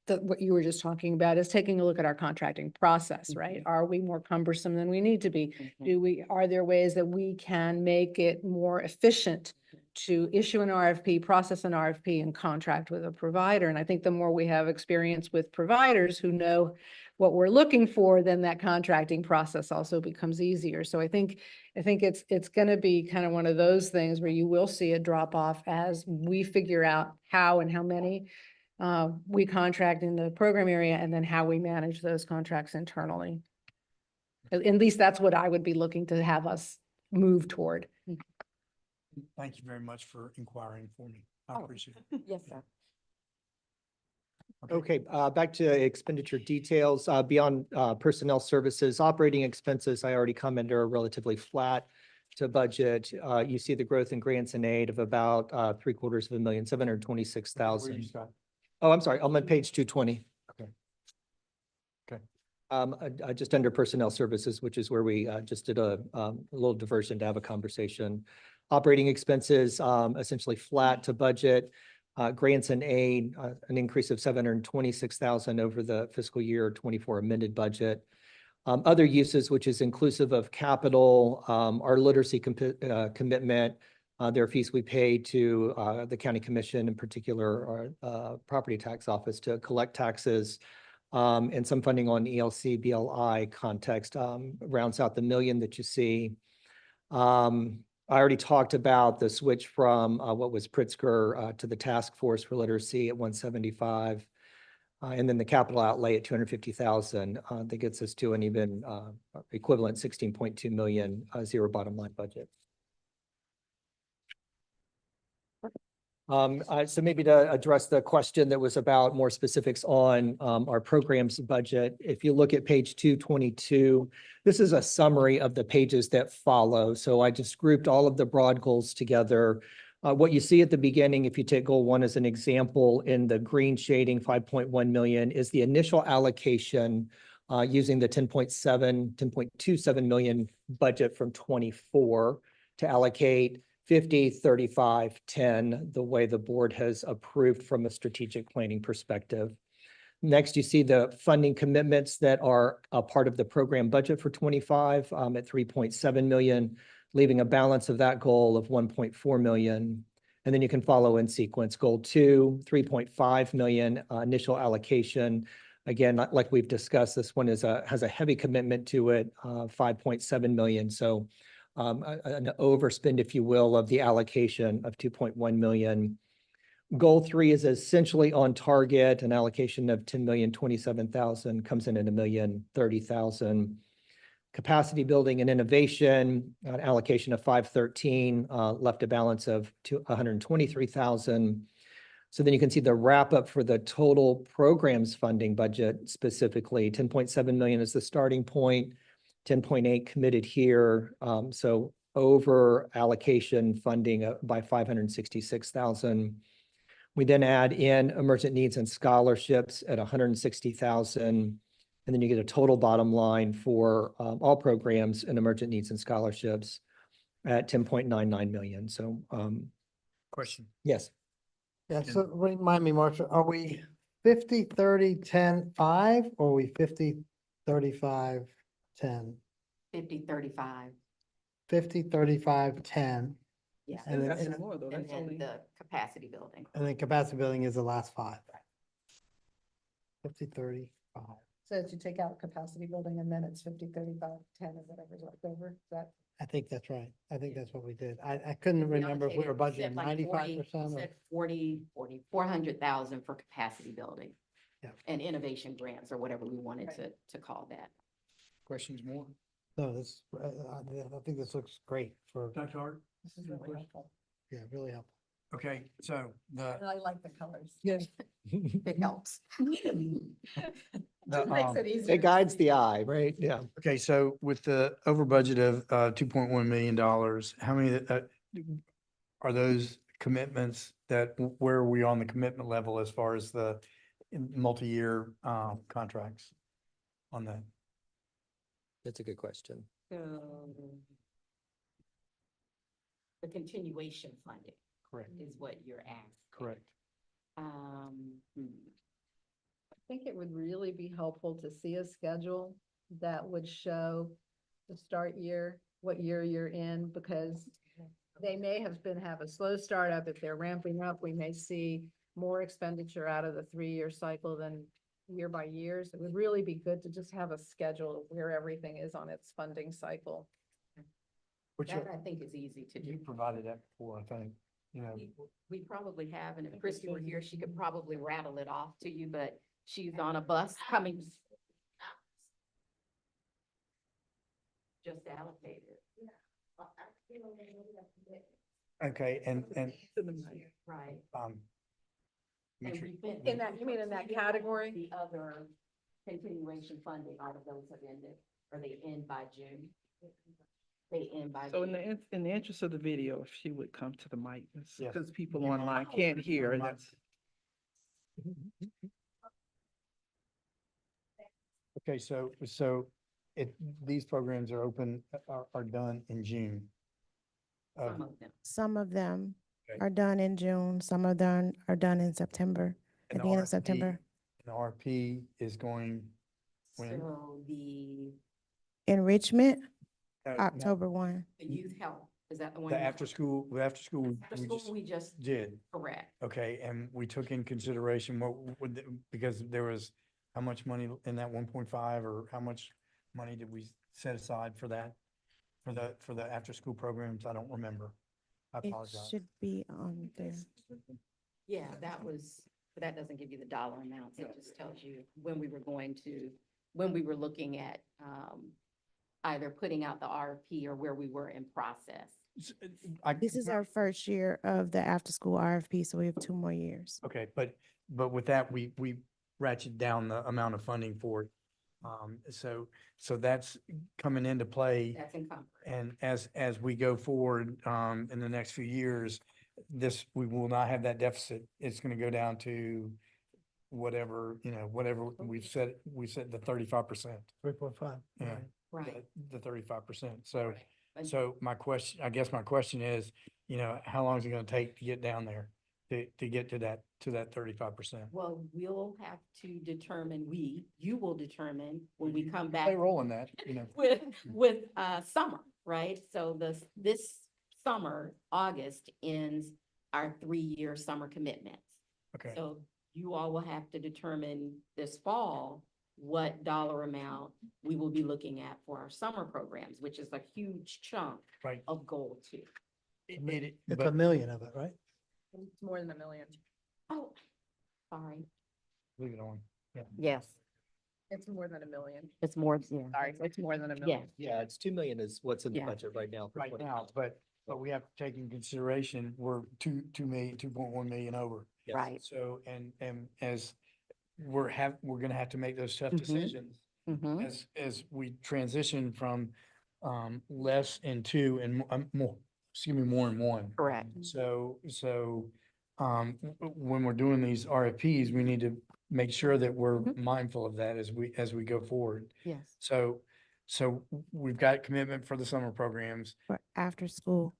what you were just talking about is taking a look at our contracting process, right? Are we more cumbersome than we need to be? Are there ways that we can make it more efficient to issue an RFP, process an RFP, and contract with a provider? And I think the more we have experience with providers who know what we're looking for, then that contracting process also becomes easier. So I think it's going to be kind of one of those things where you will see a drop off as we figure out how and how many we contract in the program area, and then how we manage those contracts internally. At least that's what I would be looking to have us move toward. thank you very much for inquiring for me. I appreciate it. Yes, sir. Okay, back to expenditure details, beyond personnel services, operating expenses, I already commented are relatively flat to budget. You see the growth in grants and aid of about $726,000, 726,000. Oh, I'm sorry, I'm on page 220. Okay. Just under personnel services, which is where we just did a little diversion to have a conversation. Operating expenses, essentially flat to budget. Grants and aid, an increase of 726,000 over the fiscal year 24 amended budget. Other uses, which is inclusive of capital, our literacy commitment, There are fees we pay to the county commission, in particular, our property tax office, to collect taxes. And some funding on ELC, BLI context rounds out the million that you see. I already talked about the switch from what was Pritzker to the task force for literacy at 175. And then the capital outlay at 250,000 that gets us to an even equivalent 16.2 million zero bottom line budget. So maybe to address the question that was about more specifics on our programs budget, if you look at page 222, this is a summary of the pages that follow. So I just grouped all of the broad goals together. What you see at the beginning, if you take goal 1 as an example, in the green shading, 5.1 million, is the initial allocation using the 10.27 million budget from 24 to allocate 50, 35, 10, the way the board has approved from a strategic planning perspective. Next, you see the funding commitments that are a part of the program budget for 25 at 3.7 million, leaving a balance of that goal of 1.4 million. And then you can follow in sequence. Goal 2, 3.5 million initial allocation. Again, like we've discussed, this one has a heavy commitment to it, 5.7 million. So an overspend, if you will, of the allocation of 2.1 million. Goal 3 is essentially on target. An allocation of 10,027,000 comes in at 1,030,000. Capacity building and innovation, an allocation of 513, left a balance of 123,000. So then you can see the wrap up for the total programs funding budget, specifically 10.7 million is the starting point. 10.8 committed here. So over allocation funding by 566,000. We then add in emergent needs and scholarships at 160,000. And then you get a total bottom line for all programs and emergent needs and scholarships at 10.99 million. So Question. yes. Yeah, so remind me, Marcia, are we 50, 30, 10, 5, or are we 50, 35, 10? 50, 35, 50, 35, 10, yeah. And then- That's and- more though, And that's then only. the capacity building. and then capacity building is the last 5. 50, 30, 5. So if you take out capacity building and then it's 50, 35, 10 or whatever's left over, is that? I think that's right. I think that's what we did. I couldn't remember if we were budgeting 95% or. 400,000 for capacity building. Yeah. And innovation grants or whatever we wanted to call that. Questions more? No, this, I think this looks great for, Dr. Hart? This is really helpful. yeah, really helpful. Okay, so the, And I like the colors. Yes. It helps. the, Makes it easier. It guides the eye, right? Yeah. okay, so with the over budget of $2.1 million, how many are those commitments that, where are we on the commitment level as far as the multi-year contracts on that? That's a good question. The continuation funding Correct. is what you're asking. Correct. I think it would really be helpful to see a schedule that would show the start year, what year you're in, because they may have a slow startup. If they're ramping up, we may see more expenditure out of the 3-year cycle than year by year. So it would really be good to just have a schedule of where everything is on its funding cycle. Which That I think is easy to you do. provided that before, I think, you know. We probably have, and if Christy were here, she could probably rattle it off to you, but she's on a bus coming. Just allocated. Okay, and, Right. um, And Dimitri, we've been- In that, you mean in that category? The other continuation funding, all of those have ended, or they end by June. They end by. So in June. in the interest of the video, if she would come to the mic, Yes. because people online can't hear. That's. okay, so these programs are open, are done in June. Of- Some of them. Some of them Okay. are done in June, some of them are done in September, and at the end of RFP September. The RP is going when? So the Enrichment, No, October 1. youth health, Is that the one? The you're- after school, After we school, just we just, did. correct. Okay, and we took in consideration what would, because there was how much money in that 1.5, or how much money did we set aside for that? For the after-school programs? I don't remember. I It apologize. should be on there. Yeah, that was, but that doesn't give you the dollar amounts. It just tells you when we were when we were looking at, either putting out the RFP or where we were in process. This is our first year of the after-school RFP, so we have 2 more years. Okay, but with that, we ratchet down the amount of funding for it. So that's coming into play. That's encumbered. And as we go forward, in the next few years, we will not have that deficit. It's gonna go down to whatever we've set the 35%. 3.5. Yeah. Right. The 35%. So, And- so I guess my question is, how long is it gonna take to get down there? To get to that 35%? Well, we'll have to determine, you will determine when we come back. Play role in that, With summer, right? So this summer, August ends our 3-year summer commitments. Okay. So you all will have to determine this fall what dollar amount we will be looking at for our summer programs, which is a huge chunk Right. of goal 2. It's a But million of it, right? It's more than $1 million. Oh, sorry. leave it on. Yes, It's more than $1 million. it's more, yeah. Sorry, it's more than $1 Yeah, million. Yeah, it's 2 million is what's in the Yeah. budget right now. for Right 20. now, but we have to take in consideration, we're 2.1 million over. Yes. right. So, and as we're gonna have to make those tough Mhm. decisions Mm-hmm. as we transition from, less and two and more, more and one. Correct. So, when we're doing these RFPs, we need to make sure that we're Mhm. mindful of that as we go forward. Yes. So we've got commitment for the summer programs, For after school,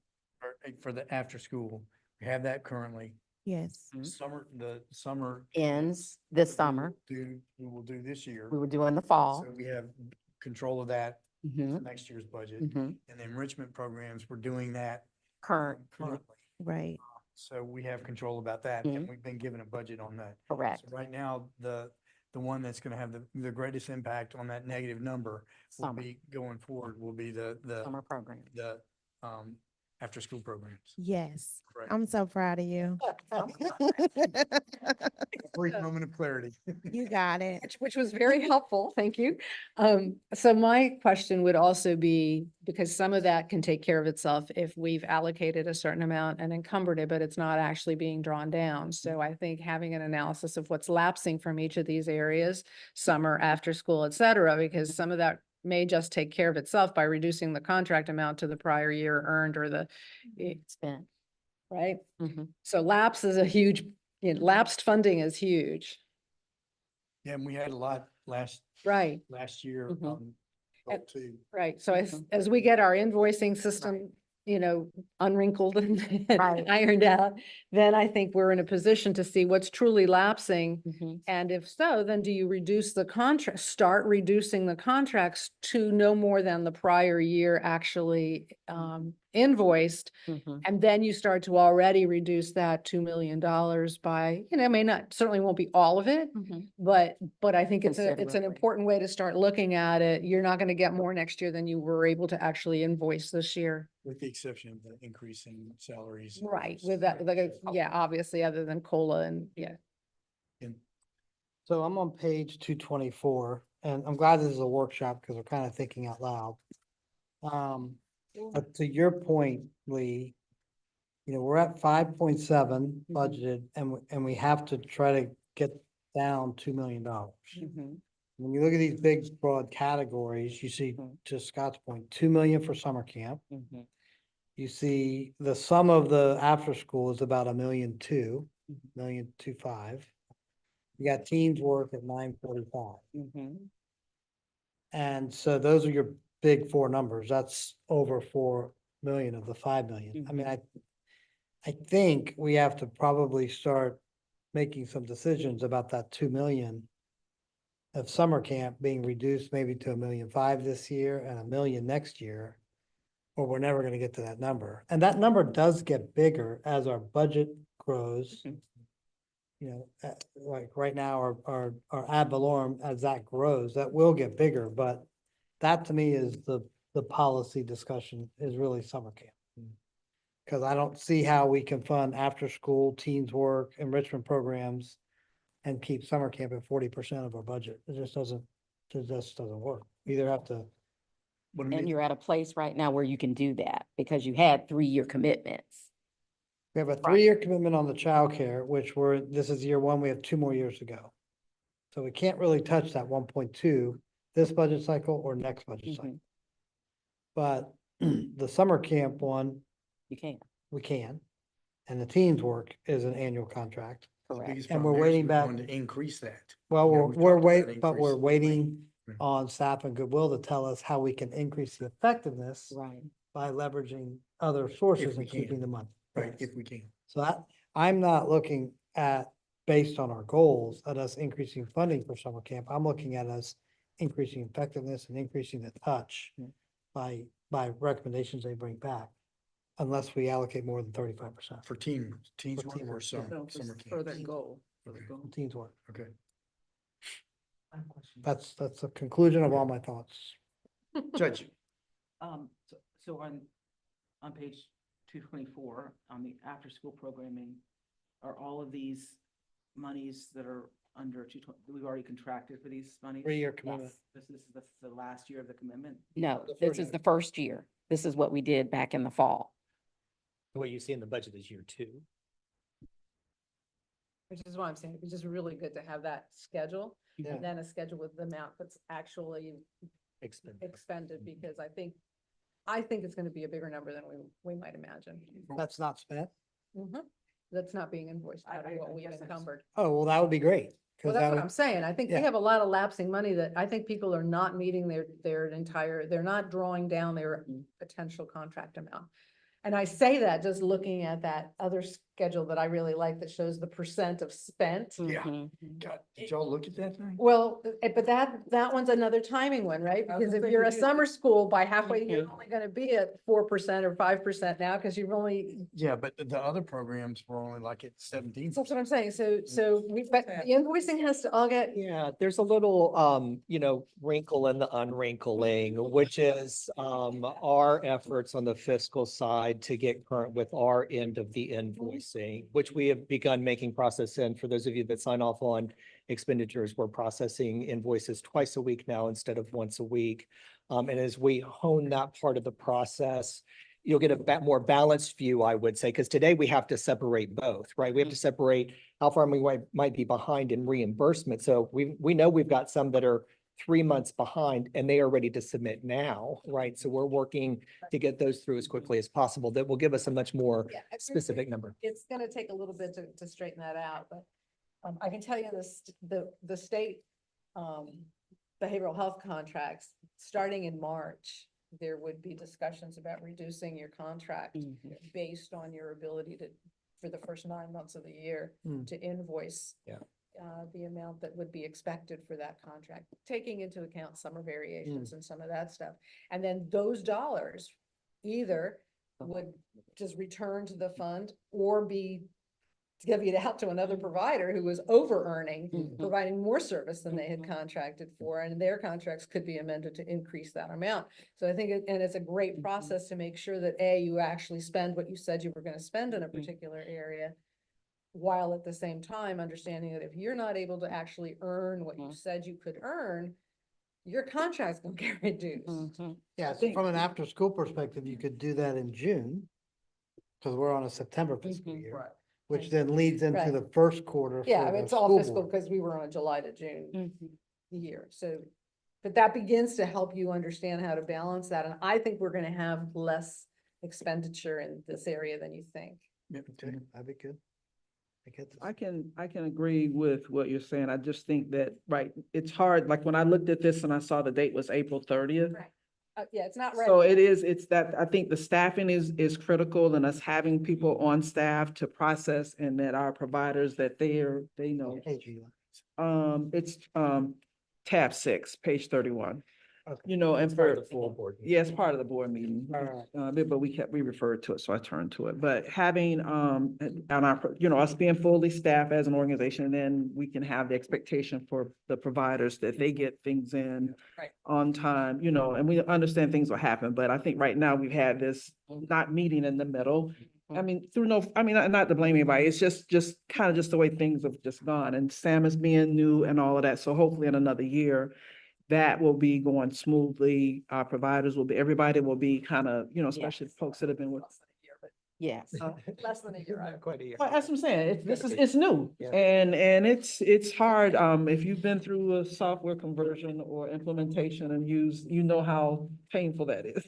for the after school. We have that currently. yes. The summer. Ends this summer. We will do this year. We will do in the fall. So we have control of that Mhm. for next year's budget. Mhm. And the enrichment programs, we're doing that Current, currently. Right. So we have control about that, and Mhm. we've been given a budget on that. correct. So right now, the one that's gonna have the greatest impact on that negative number will Summer. be going forward, will be Summer program. the after-school programs. Yes. Correct. I'm so proud of you. Brief moment of clarity. You got it. Which was very helpful. Thank you. So my question would also be, because some of that can take care of itself if we've allocated a certain amount and encumbered it, but it's not actually being drawn down. So I think having an analysis of what's lapsing from each of these areas, summer, after school, et cetera, because some of that may just take care of itself by reducing the contract amount to the prior year earned or Spent. right? Mhm. So lapse is a huge, lapsed funding is huge. Yeah, and we had a lot last Right. year, Mhm. And- too. Right, so as, Mhm. as we get our invoicing system, unwrinkled and Right. ironed out, then I think we're in a position to see what's truly lapsing. Mhm. And if so, then do you start reducing the contracts to no more than the prior year actually invoiced? Mhm. And then you start to already reduce that $2 million by, may not, certainly won't be all of it, Mhm. but I think it's an Considerably. important way to start looking at it. You're not gonna get more next year than you were able to actually invoice this year. With the exception of the increase in salaries. Right, with that, yeah, obviously, other than COLA and, yeah. So I'm on page 224, and I'm glad this is a workshop because we're kind of thinking out loud. But to your point, Lee, we're at 5.7 budgeted, and we have to try to get down $2 million. Mhm. When you look at these big broad categories, you see, to Scott's point, 2 million for summer camp. Mhm. You see the sum of the after school is about 1,200,000, Mhm. 1,250,000. You got teens work at 945. Mhm. And so those are your big four numbers. That's over 4 million of the 5 million. I mean, I think we have to probably start making some decisions about that 2 million of summer camp being reduced maybe to 1.5 million this year and 1 million next year. or we're never gonna get to that number. And that number does get bigger as our budget grows. Mhm. You know, like right now, our ad valorem, as that grows, that will get bigger, but that to me is the policy discussion is really summer camp. Cause I don't see how we can fund after-school teens work, enrichment programs and keep summer camp at 40% of our budget. It just doesn't work. We either have to, What I And mean, you're at a place right now where you can do that because you had 3-year commitments. we have a 3-year commitment on the childcare, which this is year one, we have 2 more years to go. So we can't really touch that 1.2 this budget cycle or next budget cycle. Mhm. But the summer camp one, You can, we can. And the teens work is an annual contract. the correct. biggest And problem we're there is waiting we're back- going to increase that. Well, Yeah, we're, we've we're talked about wait, but increase. we're waiting Right. on staff and goodwill to tell us how we can increase the effectiveness Right. by leveraging other sources we and keeping can. the money. Right, Yes. if we can. So I'm not looking at, based on our goals, at us increasing funding for summer camp. I'm looking at us increasing effectiveness and increasing the touch Mm. by recommendations they bring back, unless we allocate more than 35%. For teens For work or teamwork, summer, No, summer for camp. that goal. For the Okay. goal. Teens work. Okay. That's the conclusion of all my thoughts. Judge, So on page 224, on the after-school programming, are all of these monies that are under 220, we've already contracted for these monies? 3-year commitment. Yes. This is the last year of the commitment? No, The this first is year. the first year. This is what we did back in the fall. What you see in the budget is year 2. Which is what I'm saying, it's just really good to have that schedule, Yeah. and then a schedule with the amount that's actually Expended. expended, because I think it's gonna be a bigger number than we might imagine. That's not spent. That's not being invoiced out of I what we've guess that's- encumbered. Oh, well, that would be great. 'Cause Well, that that's what would- I'm saying. I think we yeah. have a lot of lapsing money that I think people are not meeting they're not drawing down their potential contract amount. And I say that just looking at that other schedule that I really like that shows the percent of spent. Yeah. Mhm. God, did y'all look at that thing? Well, but that one's another timing one, right? I was Because gonna if say, you're a 'cause you- summer school, by halfway, you're Mhm. only gonna be at 4% or 5% now, because you've only, Yeah, but the other programs were only like at 17. that's what I'm saying. But the invoicing has to all get, Yeah, there's a little, wrinkle in the unwrinkling, which is, our efforts on the fiscal side to get current with our end of the invoicing, which we have begun making process in. For those of you that sign off on expenditures, we're processing invoices twice a week now instead of once a week. And as we hone that part of the process, you'll get a more balanced view, I would say, because today we have to separate both, right? We have to separate how far we might be behind in reimbursement. So we know we've got some that are 3 months behind and they are ready to submit now, right? So we're working to get those through as quickly as possible. That will give us a much more yeah, I think specific number. it's gonna take a little bit to straighten that out, but I can tell you this, the state behavioral health contracts, starting in March, there would be discussions about reducing your contract Mhm. based on your ability to, for the first 9 months of the year, Hmm. to invoice Yeah. the amount that would be expected for that contract, taking into account summer variations and some of that stuff. And then those dollars either would just return to the fund or be divvied out to another provider who was over earning, Mhm. providing more service than they had Mhm. contracted for, and their contracts could be amended to increase that amount. So I think, and it's a great process to make sure that you actually spend what you said you were gonna spend in a particular area, while at the same time understanding that if you're not able to actually earn what you Mhm. said you could earn, your contract's gonna get reduced. Mhm. Yeah, so from an after-school perspective, you could do that in June. Because we're on a September fiscal Mhm. year, Right. which then leads into Right. the first quarter. Yeah, for I mean, the it's all school fiscal board. because we were on a July to June Mhm. year, so. But that begins to help you understand how to balance that, and I think we're gonna have less expenditure in this area than you think. Okay, that'd be good. I get this. I can agree with what you're saying. I just think that, right, it's hard, like when I looked at this and I saw the date was April 30th. Right. Yeah, it's not ready. So yet. it's that, I think the staffing is critical and us having people on staff to process and that our providers that they know. Hey, Sheila. It's tab 6, page 31. you know, and It's part of for, the full board. yeah, it's part of the board meeting. Alright. But we referred to it, so I turned to it. But having, and our, you know, us being fully staffed as an organization, then we can have the expectation for the providers that they get things in Right. on time, you know, and we understand things will happen, but I think right now we've had this not meeting in the middle. I mean, not to blame anybody, it's just kind of just the way things have just gone, and Sam is being new and all of that, so hopefully in another year, that will be going smoothly. Our providers will be, everybody will be kind of, you know, especially folks that have been with. Yes. Less than a year. Not quite a year. Well, that's what I'm saying. It's new. Yeah. And it's hard. If you've been through a software conversion or implementation and you know how painful that is.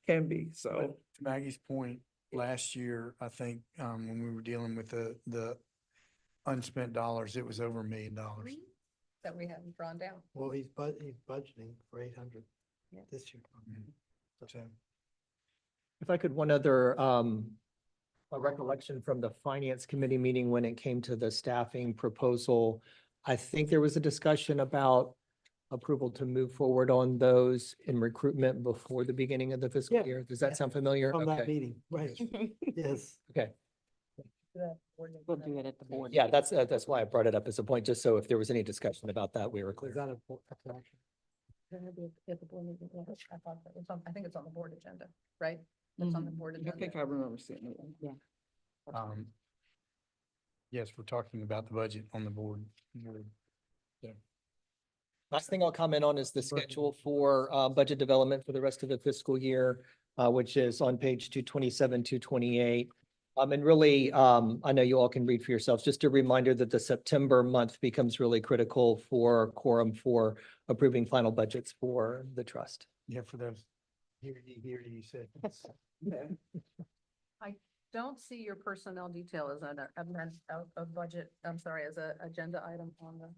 Can be, so. But to Maggie's point, last year, I think, when we were dealing with the unspent dollars, it was over $1 million. That we hadn't drawn down. Well, he's budgeting for 800 this year. So, If I could, one other, a recollection from the finance committee meeting when it came to the staffing proposal. I think there was a discussion about approval to move forward on those in recruitment before the beginning of the fiscal Yeah. year. Does that sound familiar? From that Okay, meeting, right, yes. okay. We'll do it at the board. Yeah, that's why I brought it up as a point, just so if there was any discussion about that, we were Is clear. that a, that's an action? I think it's on the board agenda, right? It's on the board I agenda. think I remember seeing it. Yeah. yes, we're talking about the budget on the board. Last thing I'll comment on is the schedule for budget development for the rest of the fiscal year, which is on page 227, 228. And really, I know you all can read for yourselves, just a reminder that the September month becomes really critical for quorum for approving final budgets for the trust. Yeah, for those hear ye say. Don't see your personnel detail as a budget, I'm sorry, as a agenda item on the.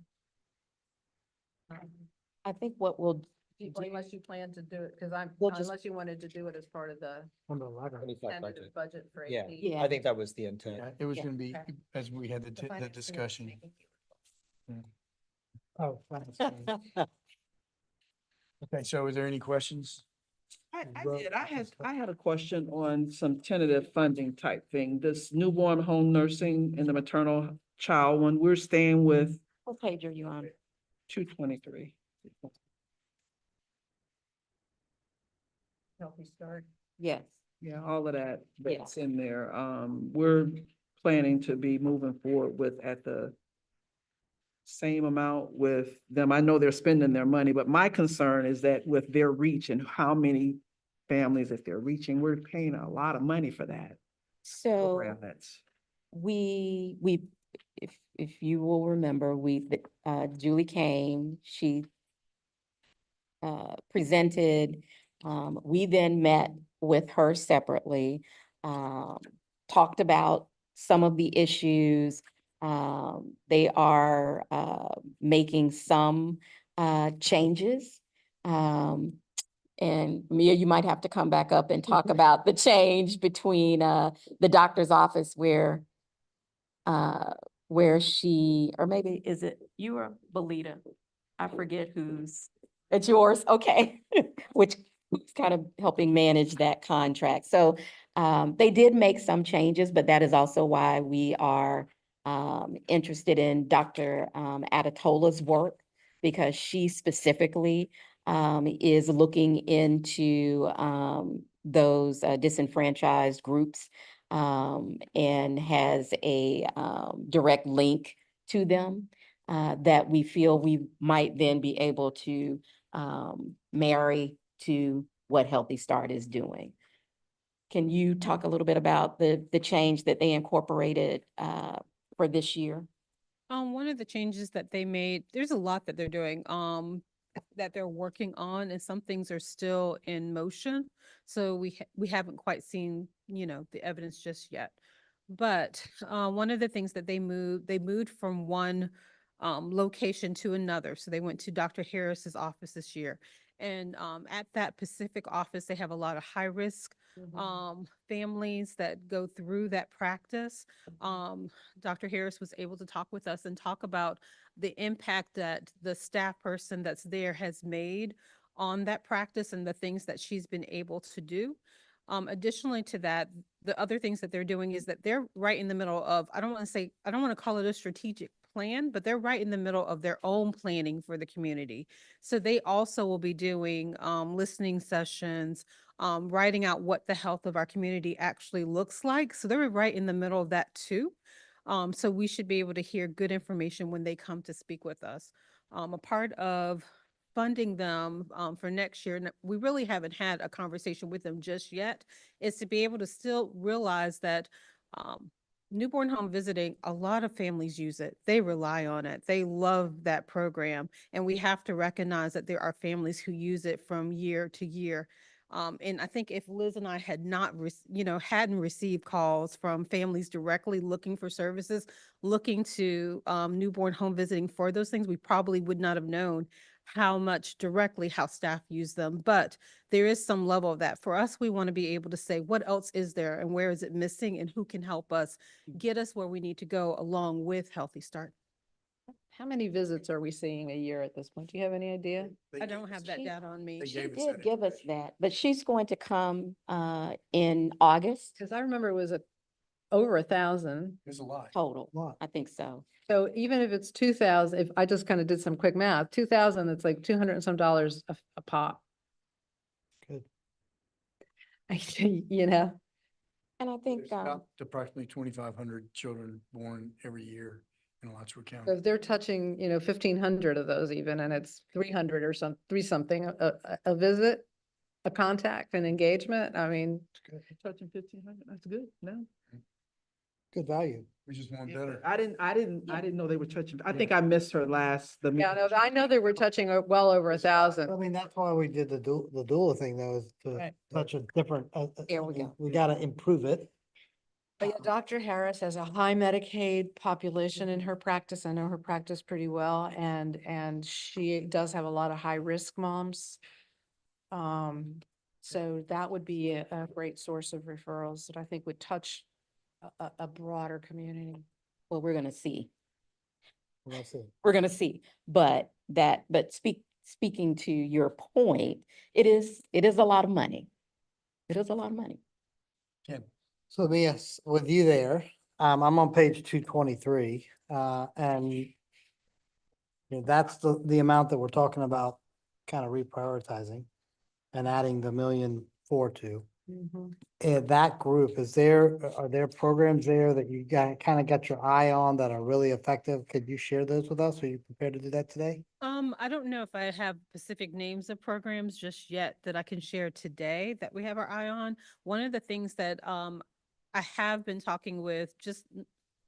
I think what we'll do, Unless you plan to do it, because We'll just- unless you wanted to do it as part of the On the letter. 25 tentative budget. budget for Yeah, 18. Yeah. I think that was the intent. Yeah, it was Yeah. gonna be, Okay. as we had the The finance committee discussion. making you- Oh, that's- Okay, so is there any questions? I did. I had a question on some tentative funding type thing. This newborn home nursing and the maternal child one, we're staying with what page are you on? 223. Healthy start. Yes. Yeah, all of that, Yeah. that's in there. We're planning to be moving forward with at the same amount with them. I know they're spending their money, but my concern is that with their reach and how many families that they're reaching, we're paying a lot of money for that So program. That's, we, if you will remember, Julie came, she presented, we then met with her separately, talked about some of the issues. They are making some changes. And Mia, you might have to come back up and talk about the change between the doctor's office where she, or maybe is it you or Belita? I forget it's yours, okay, which is kind of helping manage that contract. So they did make some changes, but that is also why we are interested in Dr. Adatola's work, because she specifically is looking into those disenfranchised groups and has a direct link to them that we feel we might then be able to marry to what Healthy Start is doing. Can you talk a little bit about the change that they incorporated for this year? One of the changes that they made, there's a lot that they're doing, that they're working on, and some things are still in motion. So we haven't quite seen, the evidence just yet. But one of the things that they moved from one location to another. So they went to Dr. Harris's office this year. And at that Pacific office, they have a lot of high risk families that go through that practice. Dr. Harris was able to talk with us and talk about the impact that the staff person that's there has made on that practice and the things that she's been able to do. Additionally to that, the other things that they're doing is that they're right in the middle of, I don't want to call it a strategic plan, but they're right in the middle of their own planning for the community. So they also will be doing listening sessions, writing out what the health of our community actually looks like. So they're right in the middle of that too. So we should be able to hear good information when they come to speak with us. A part of funding them for next year, and we really haven't had a conversation with them just yet, is to be able to still realize that newborn home visiting, a lot of families use it. They rely on it. They love that program. And we have to recognize that there are families who use it from year to year. And I think if Liz and I had not, hadn't received calls from families directly looking for services, looking to newborn home visiting for those things, we probably would not have known how much directly how staff use them. But there is some level of that. For us, we want to be able to say, what else is there and where is it missing and who can help us get us where we need to go along with Healthy Start. How many visits are we seeing a year at this point? Do you have any idea? I don't have that data on me. She did give us that, but she's going to come in August Because I remember it was over 1,000. There's a lot. total. Lot. I think so. So even if it's 2,000, if I just kind of did some quick math, 2,000, it's like $200 and some a pop. Good. You know, And I think Approximately 2,500 children born every year in Alachua County. so if they're touching, 1,500 of those even, and it's 300 or three something, a visit, a contact, an engagement, I mean. Touching 1,500, that's good, no? Good value. We just want Yeah, better. I didn't know they were touching, I think I missed her last, the. Yeah, no, I know they were touching well over 1,000. I mean, that's why we did the doula thing though, is to Right. touch a different. There we go. We gotta improve it. But yeah, Dr. Harris has a high Medicaid population in her practice. I know her practice pretty well, and she does have a lot of high-risk moms. So that would be a great source of referrals that I think would touch a broader community. well, we're gonna see. We'll see. We're gonna see. But speaking to your point, it is a lot of money. It is a lot of money. So yes, with you there, I'm on page 223, and that's the amount that we're talking about, kind of reprioritizing and adding the 1,000,004 to. That group, are there programs there that you kind of got your eye on that are really effective? Could you share those with us? Are you prepared to do that today? I don't know if I have specific names of programs just yet that I can share today that we have our eye on. One of the things that I have been talking with just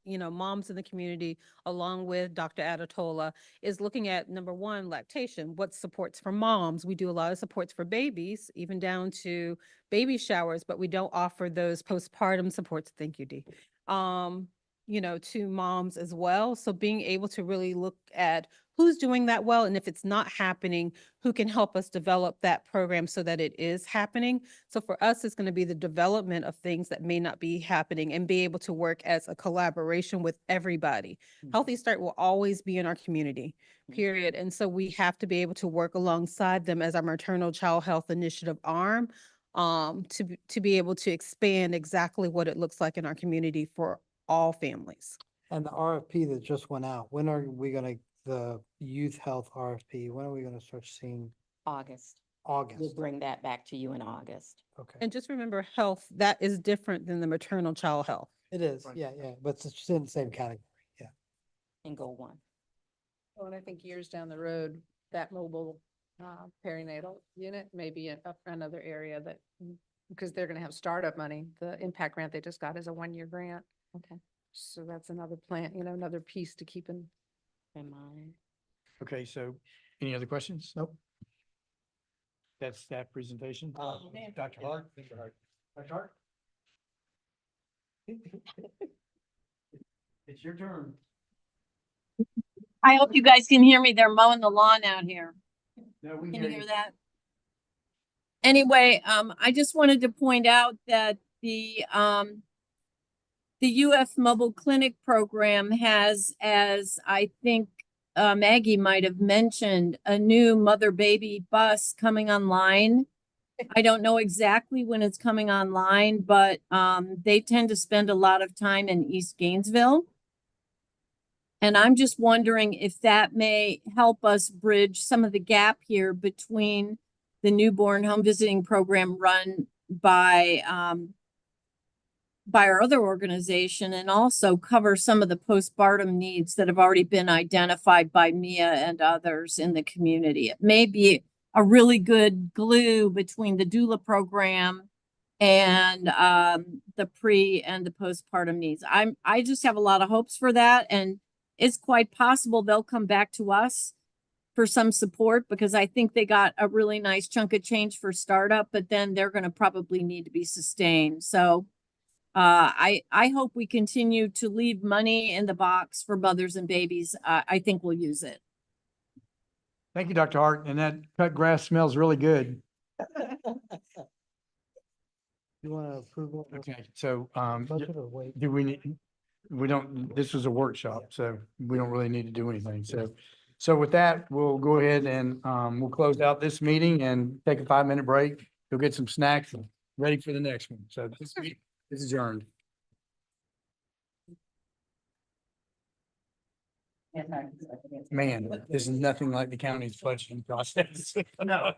moms in the community, along with Dr. Adatola, is looking at number one, lactation, what supports for moms. We do a lot of supports for babies, even down to baby showers, but we don't offer those postpartum supports. Thank you, Dee. To moms as well. So being able to really look at who's doing that well, and if it's not happening, who can help us develop that program so that it is happening. So for us, it's going to be the development of things that may not be happening and be able to work as a collaboration with everybody. Healthy Start will always be in our community, period. And so we have to be able to work alongside them as our maternal child health initiative arm, to be able to expand exactly what it looks like in our community for all families. And the RFP that just went out, when are we gonna, the youth health RFP, when are we gonna start seeing? August. We'll August? bring that back to you in August. Okay, And just remember, health, that is different than the maternal child health. it is, Right. yeah, but it's in the same category, yeah. And go one. Oh, and I think years down the road, that mobile perinatal unit may be another area that, because they're gonna have startup money. The impact grant they just got is a 1-year grant. Okay. So that's another plant, another piece to keep in. In mind. Okay, so any other questions? Nope. That's staff presentation. Dr. Hart. Dr. Hart? It's your turn. I hope you guys can hear me. They're mowing the lawn out here. No, we Can you hear that? Anyway, I just wanted to point out that the UF Mobile Clinic program has, as I think Maggie might have mentioned a new mother-baby bus coming online. I don't know exactly when it's coming online, but they tend to spend a lot of time in East Gainesville. And I'm just wondering if that may help us bridge some of the gap here between the newborn home visiting program run by our other organization and also cover some of the postpartum needs that have already been identified by Mia and others in the community. It may be a really good glue between the doula program and the pre and the postpartum needs. I just have a lot of hopes for that, and it's quite possible they'll come back to us for some support because I think they got a really nice chunk of change for startup, but then they're going to probably need to be sustained. So I hope we continue to leave money in the box for mothers and babies. I think we'll use it. Thank you, Dr. Hart. And that cut grass smells really good. You want to approve of the Okay, so, budget or wait? do we need, we don't, this was a workshop, so we don't really need to do anything. So with that, we'll go ahead and, we'll close out this meeting and take a 5-minute break. Go get some snacks and ready for the next one. So this meeting is adjourned. Man, this is nothing like the county's budgeting process. No.